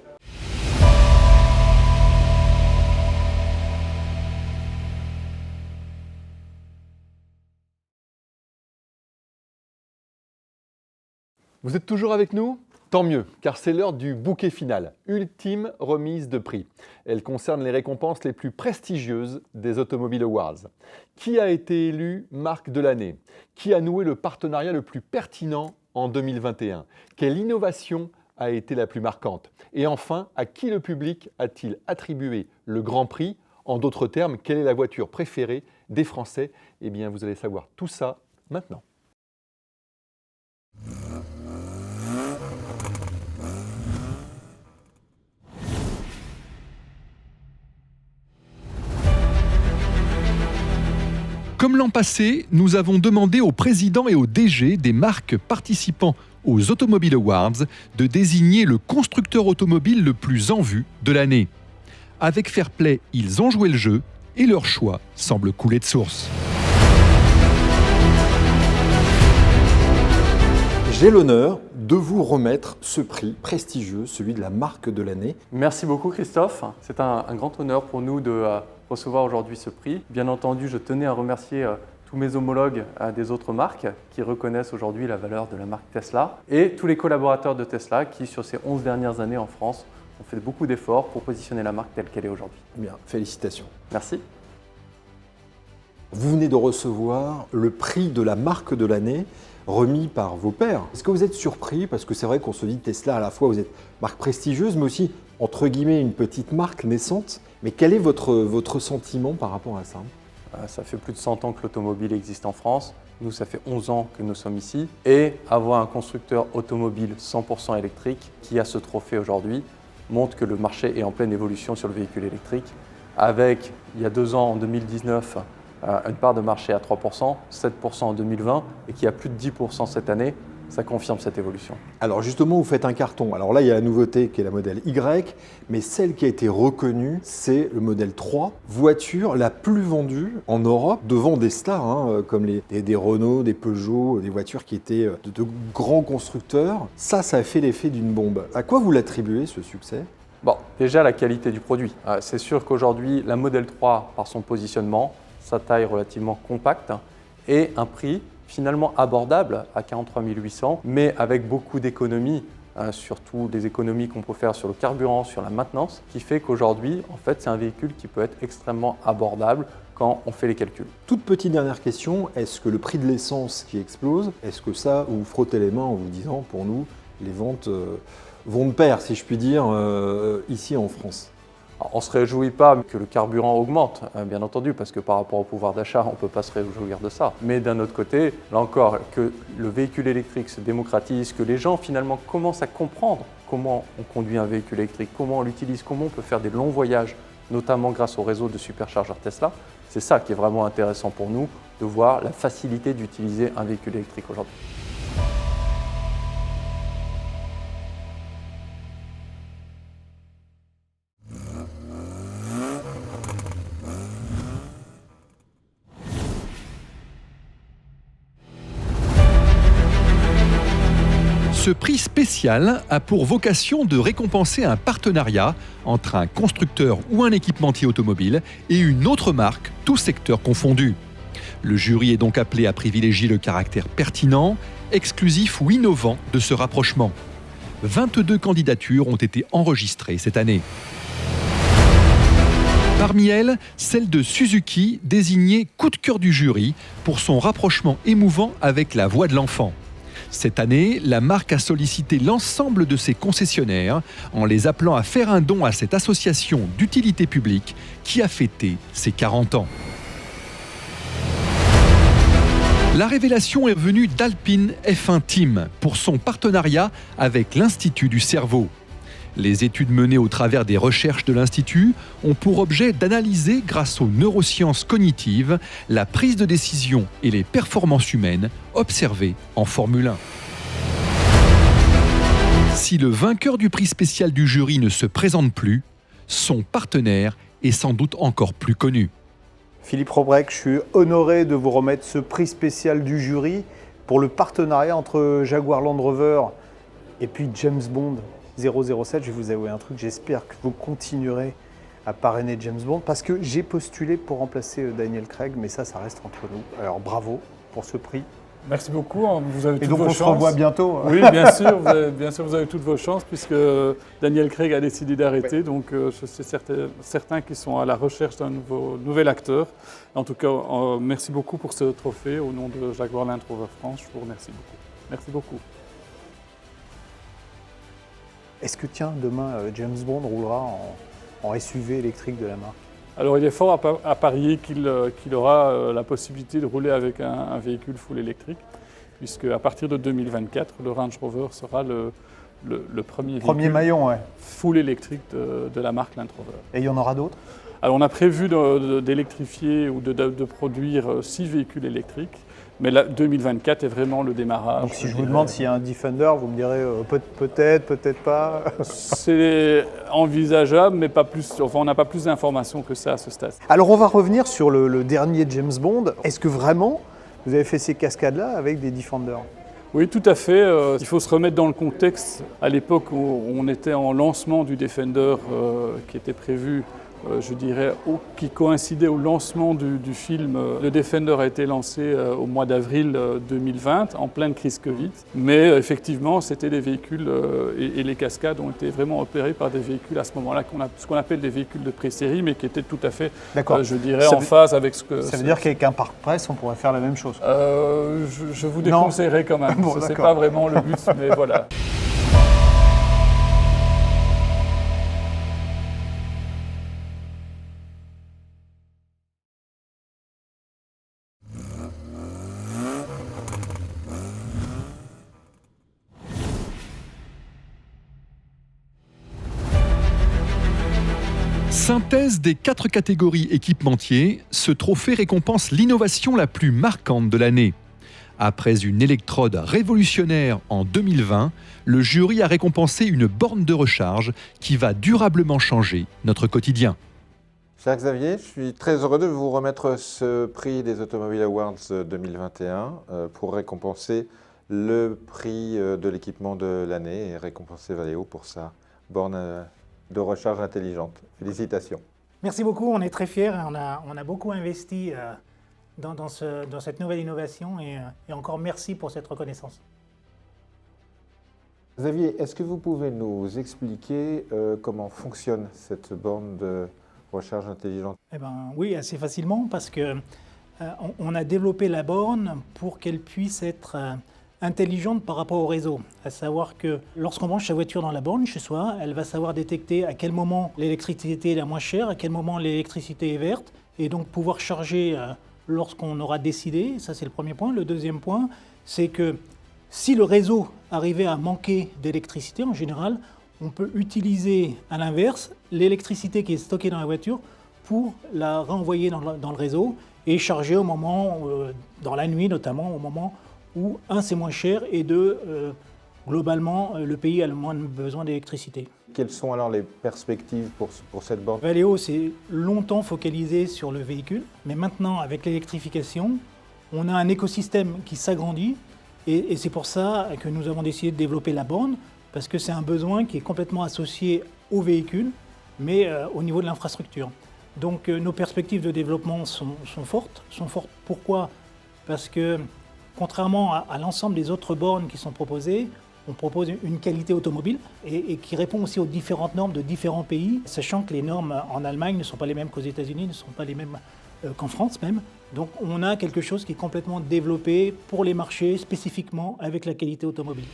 Vous êtes toujours avec nous ? Tant mieux, car c'est l'heure du bouquet final, ultime remise de prix. Elle concerne les récompenses les plus prestigieuses des Automobile Awards. Qui a été élu marque de l'année ? Qui a noué le partenariat le plus pertinent en 2021 ? Quelle innovation a été la plus marquante ? Et enfin, à qui le public a-t-il attribué le grand prix ? En d'autres termes, quelle est la voiture préférée des Français ? Eh bien, vous allez savoir tout ça maintenant. Comme l'an passé, nous avons demandé au président et au DG des marques participant aux Automobile Awards de désigner le constructeur automobile le plus en vue de l'année. Avec Fair Play, ils ont joué le jeu et leur choix semble couler de source. J'ai l'honneur de vous remettre ce prix prestigieux, celui de la marque de l'année. Merci beaucoup Christophe. C'est un grand honneur pour nous de recevoir aujourd'hui ce prix. Bien entendu, je tenais à remercier tous mes homologues des autres marques qui reconnaissent aujourd'hui la valeur de la marque Tesla et tous les collaborateurs de Tesla qui, sur ces 11 dernières années en France, ont fait beaucoup d'efforts pour positionner la marque telle qu'elle est aujourd'hui. Bien, félicitations. Merci. Vous venez de recevoir le prix de la marque de l'année remis par vos pairs. Est-ce que vous êtes surpris? Parce que c'est vrai qu'on se dit Tesla, à la fois vous êtes marque prestigieuse, mais aussi, entre guillemets, une petite marque naissante. Mais quel est votre sentiment par rapport à ça? Ça fait plus de 100 ans que l'automobile existe en France. Nous, ça fait 11 ans que nous sommes ici. Et avoir un constructeur automobile 100% électrique qui a ce trophée aujourd'hui montre que le marché est en pleine évolution sur le véhicule électrique. avec, il y a 2 ans, en 2019, une part de marché à 3%, 7% en 2020 et qui a plus de 10% cette année, ça confirme cette évolution. Alors justement, vous faites un carton. Alors là, il y a la nouveauté qui est la modèle Y, mais celle qui a été reconnue, c'est le modèle 3, voiture la plus vendue en Europe, devant des stars, comme des Renault, des Peugeot, des voitures qui étaient de grands constructeurs. Ça a fait l'effet d'une bombe. À quoi vous l'attribuez, ce succès ? Bon, déjà la qualité du produit. C'est sûr qu'aujourd'hui, la modèle 3, par son positionnement, sa taille relativement compacte et un prix finalement abordable à 43 800, mais avec beaucoup d'économies, surtout des économies qu'on peut faire sur le carburant, sur la maintenance, qui fait qu'aujourd'hui, en fait, c'est un véhicule qui peut être extrêmement abordable quand on fait les calculs. Toute petite dernière question, est-ce que le prix de l'essence qui explose, est-ce que ça, vous frottez les mains en vous disant, pour nous, les ventes vont de pair, si je puis dire, ici en France ? Alors, on ne se réjouit pas que le carburant augmente, bien entendu, parce que par rapport au pouvoir d'achat, on ne peut pas se réjouir de ça. Mais d'un autre côté, là encore, que le véhicule électrique se démocratise, que les gens finalement commencent à comprendre comment on conduit un véhicule électrique, comment on l'utilise, comment on peut faire des longs voyages, notamment grâce au réseau de superchargeurs Tesla, c'est ça qui est vraiment intéressant pour nous, de voir la facilité d'utiliser un véhicule électrique aujourd'hui. Ce prix spécial a pour vocation de récompenser un partenariat entre un constructeur ou un équipementier automobile et une autre marque, tous secteurs confondus. Le jury est donc appelé à privilégier le caractère pertinent, exclusif ou innovant de ce rapprochement. 22 candidatures ont été enregistrées cette année. Parmi elles, celle de Suzuki, désignée coup de cœur du jury pour son rapprochement émouvant avec la voix de l'enfant. Cette année, la marque a sollicité l'ensemble de ses concessionnaires en les appelant à faire un don à cette association d'utilité publique qui a fêté ses 40 ans. La révélation est venue d'Alpine F1 Team pour son partenariat avec l'Institut du cerveau. Les études menées au travers des recherches de l'Institut ont pour objet d'analyser, grâce aux neurosciences cognitives, la prise de décision et les performances humaines observées en Formule 1. Si le vainqueur du prix spécial du jury ne se présente plus, son partenaire est sans doute encore plus connu. Philippe Robrec, je suis honoré de vous remettre ce prix spécial du jury pour le partenariat entre Jaguar Land Rover et puis James Bond 007. Je vais vous avouer un truc, j'espère que vous continuerez à parrainer James Bond parce que j'ai postulé pour remplacer Daniel Craig, mais ça reste entre nous. Alors bravo pour ce prix. Merci beaucoup, vous avez toutes vos chances. Et donc on se revoit bientôt. Oui, bien sûr, vous avez toutes vos chances puisque Daniel Craig a décidé d'arrêter. Donc je suis certain qu'ils sont à la recherche d'un nouvel acteur. En tout cas, merci beaucoup pour ce trophée. Au nom de Jaguar Land Rover France, je vous remercie beaucoup. Merci beaucoup. Est-ce que demain, James Bond roulera en SUV électrique de la marque ? Alors il est fort à parier qu'il aura la possibilité de rouler avec un véhicule full électrique, puisque à partir de 2024, le Range Rover sera le premier maillon full électrique de la marque Land Rover. Et il y en aura d'autres ? Alors on a prévu d'électrifier ou de produire 6 véhicules électriques. Mais là, 2024 est vraiment le démarrage. Donc si je vous demande s'il y a un Defender, vous me direz peut-être pas. C'est envisageable, mais pas plus. Enfin, on n'a pas plus d'informations que ça à ce stade. Alors on va revenir sur le dernier James Bond. Est-ce que vraiment vous avez fait ces cascades-là avec des Defenders ? Oui, tout à fait. Il faut se remettre dans le contexte. À l'époque où on était en lancement du Defender qui était prévu, je dirais, qui coïncidait au lancement du film. Le Defender a été lancé au mois d'avril 2020, en pleine crise Covid. Mais effectivement, c'était des véhicules et les cascades ont été vraiment opérées par des véhicules à ce moment-là, ce qu'on appelle des véhicules de pré-série, mais qui étaient tout à fait, je dirais, en phase avec ce que... Ça veut dire qu'avec un parc presse, on pourrait faire la même chose. Je vous déconseillerais quand même. Bon, ce n'est pas vraiment le but, mais voilà. Synthèse des 4 catégories équipementiers, ce trophée récompense l'innovation la plus marquante de l'année. Après une électrode révolutionnaire en 2020, le jury a récompensé une borne de recharge qui va durablement changer notre quotidien. Cher Xavier, je suis très heureux de vous remettre ce prix des Automobile Awards 2021 pour récompenser le prix de l'équipement de l'année et récompenser Valeo pour sa borne de recharge intelligente. Félicitations. Merci beaucoup, on est très fiers. On a beaucoup investi dans cette nouvelle innovation et encore merci pour cette reconnaissance. Xavier, est-ce que vous pouvez nous expliquer comment fonctionne cette borne de recharge intelligente? Eh ben, oui, assez facilement parce qu'on a développé la borne pour qu'elle puisse être intelligente par rapport au réseau. À savoir que lorsqu'on branche sa voiture dans la borne chez soi, elle va savoir détecter à quel moment l'électricité est la moins chère, à quel moment l'électricité est verte, et donc pouvoir charger lorsqu'on aura décidé. Ça, c'est le premier point. Le deuxième point, c'est que si le réseau arrivait à manquer d'électricité, en général, on peut utiliser à l'inverse l'électricité qui est stockée dans la voiture pour la renvoyer dans le réseau et charger au moment, dans la nuit notamment, au moment où, un, c'est moins cher et deux, globalement, le pays a le moins besoin d'électricité. Quelles sont alors les perspectives pour cette borne? Valeo s'est longtemps focalisé sur le véhicule, mais maintenant, avec l'électrification, on a un écosystème qui s'agrandit et c'est pour ça que nous avons décidé de développer la borne, parce que c'est un besoin qui est complètement associé au véhicule, mais au niveau de l'infrastructure. Donc nos perspectives de développement sont fortes. Pourquoi? Parce que contrairement à l'ensemble des autres bornes qui sont proposées, on propose une qualité automobile et qui répond aussi aux différentes normes de différents pays, sachant que les normes en Allemagne ne sont pas les mêmes qu'aux États-Unis, ne sont pas les mêmes qu'en France même. Donc on a quelque chose qui est complètement développé pour les marchés, spécifiquement avec la qualité automobile.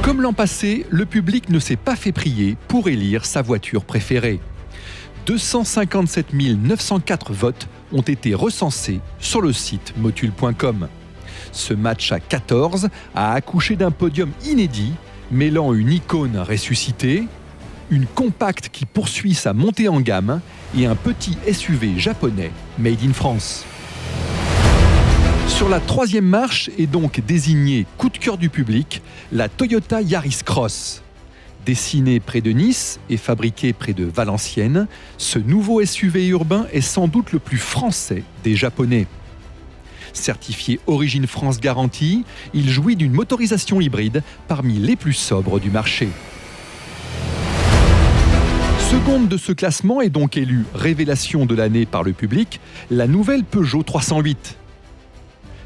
Comme l'an passé, le public ne s'est pas fait prier pour élire sa voiture préférée. 257 904 votes ont été recensés sur le site motul.com. Ce match à 14 a accouché d'un podium inédit, mêlant une icône ressuscitée, une compacte qui poursuit sa montée en gamme et un petit SUV japonais made in France. Sur la 3e marche est donc désignée coup de cœur du public, la Toyota Yaris Cross. Dessiné près de Nice et fabriqué près de Valenciennes, ce nouveau SUV urbain est sans doute le plus français des Japonais. Certifié Origine France Garantie, il jouit d'une motorisation hybride parmi les plus sobres du marché. Seconde de ce classement est donc élue révélation de l'année par le public, la nouvelle Peugeot 308.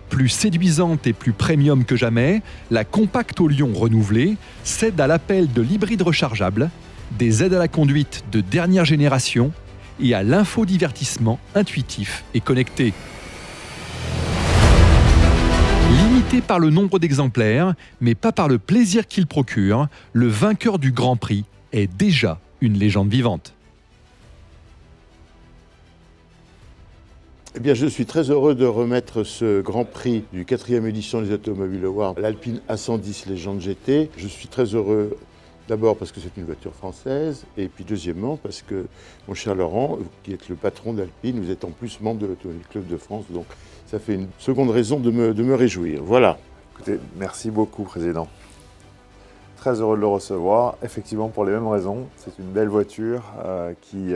Plus séduisante et plus premium que jamais, la compacte au lion renouvelée cède à l'appel de l'hybride rechargeable, des aides à la conduite de dernière génération et à l'infodivertissement intuitif et connecté. Limité par le nombre d'exemplaires, mais pas par le plaisir qu'il procure, le vainqueur du Grand Prix est déjà une légende vivante. Eh bien, je suis très heureux de remettre ce Grand Prix du 4e édition des Automobile Awards, l'Alpine A110 Légende GT. Je suis très heureux d'abord parce que c'est une voiture française et puis deuxièmement parce que, mon cher Laurent, qui êtes le patron d'Alpine, vous êtes en plus membre de l'Automobile Club de France, donc ça fait une seconde raison de me réjouir. Voilà. Écoutez, merci beaucoup, Président. Très heureux de le recevoir, effectivement pour les mêmes raisons. C'est une belle voiture qui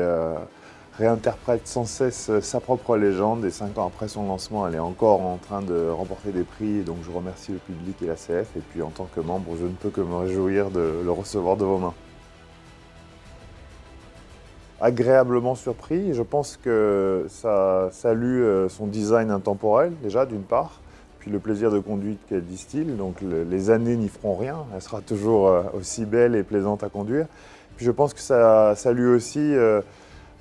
réinterprète sans cesse sa propre légende et 5 ans après son lancement, elle est encore en train de remporter des prix. Donc je remercie le public et la CF et puis en tant que membre, je ne peux que me réjouir de le recevoir de vos mains. Agréablement surpris, je pense que ça salue son design intemporel déjà d'une part, puis le plaisir de conduite qu'elle distille, donc les années n'y feront rien, elle sera toujours aussi belle et plaisante à conduire. Puis je pense que ça salue aussi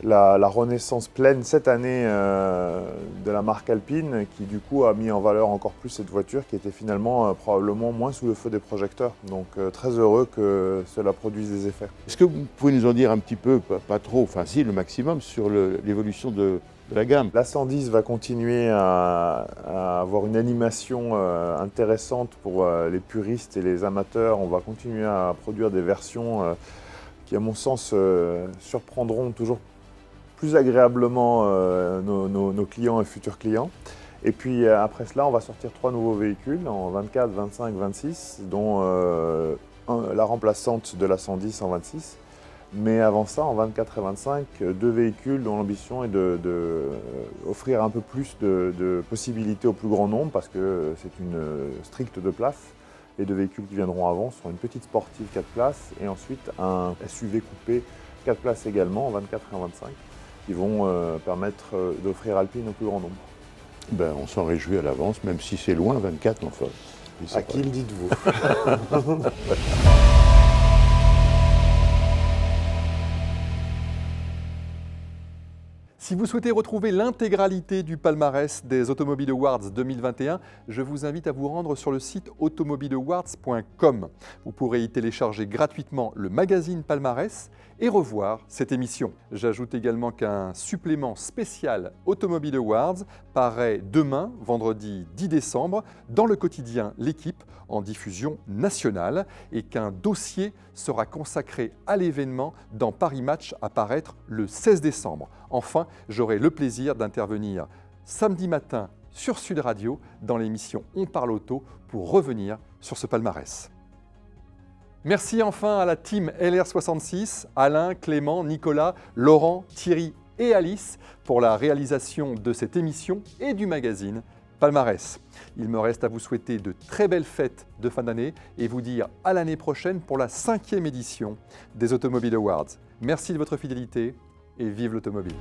la renaissance pleine cette année de la marque Alpine qui du coup a mis en valeur encore plus cette voiture qui était finalement probablement moins sous le feu des projecteurs. Donc très heureux que cela produise des effets. Est-ce que vous pouvez nous en dire un petit peu, pas trop, enfin si, le maximum sur l'évolution de la gamme? La 110 va continuer à avoir une animation intéressante pour les puristes et les amateurs. On va continuer à produire des versions qui à mon sens surprendront toujours plus agréablement nos clients et futurs clients. Et puis après cela, on va sortir 3 nouveaux véhicules en 24, 25, 26, dont la remplaçante de la 110 en 26. Mais avant ça, en 24 et 25, 2 véhicules dont l'ambition est d'offrir un peu plus de possibilités au plus grand nombre parce que c'est une stricte de place. Les 2 véhicules qui viendront avant seront une petite sportive 4 places et ensuite un SUV coupé 4 places également en 24 et en 25 qui vont permettre d'offrir Alpine au plus grand nombre. Ben, on s'en réjouit à l'avance, même si c'est loin, 24 enfin. À qui le dites-vous? Si vous souhaitez retrouver l'intégralité du palmarès des Automobile Awards 2021, je vous invite à vous rendre sur le site automobileawards.com. Vous pourrez y télécharger gratuitement le magazine palmarès et revoir cette émission. J'ajoute également qu'un supplément spécial Automobile Awards paraît demain, vendredi 10 décembre, dans le quotidien L'Équipe en diffusion nationale et qu'un dossier sera consacré à l'événement dans Paris Match à paraître le 16 décembre. Enfin, j'aurai le plaisir d'intervenir samedi matin sur Sud Radio dans l'émission On parle auto pour revenir sur ce palmarès. Merci enfin à la team LR66, Alain, Clément, Nicolas, Laurent, Thierry et Alice pour la réalisation de cette émission et du magazine Palmarès. Il me reste à vous souhaiter de très belles fêtes de fin d'année et vous dire à l'année prochaine pour la 5e édition des Automobile Awards. Merci de votre fidélité et vive l'automobile.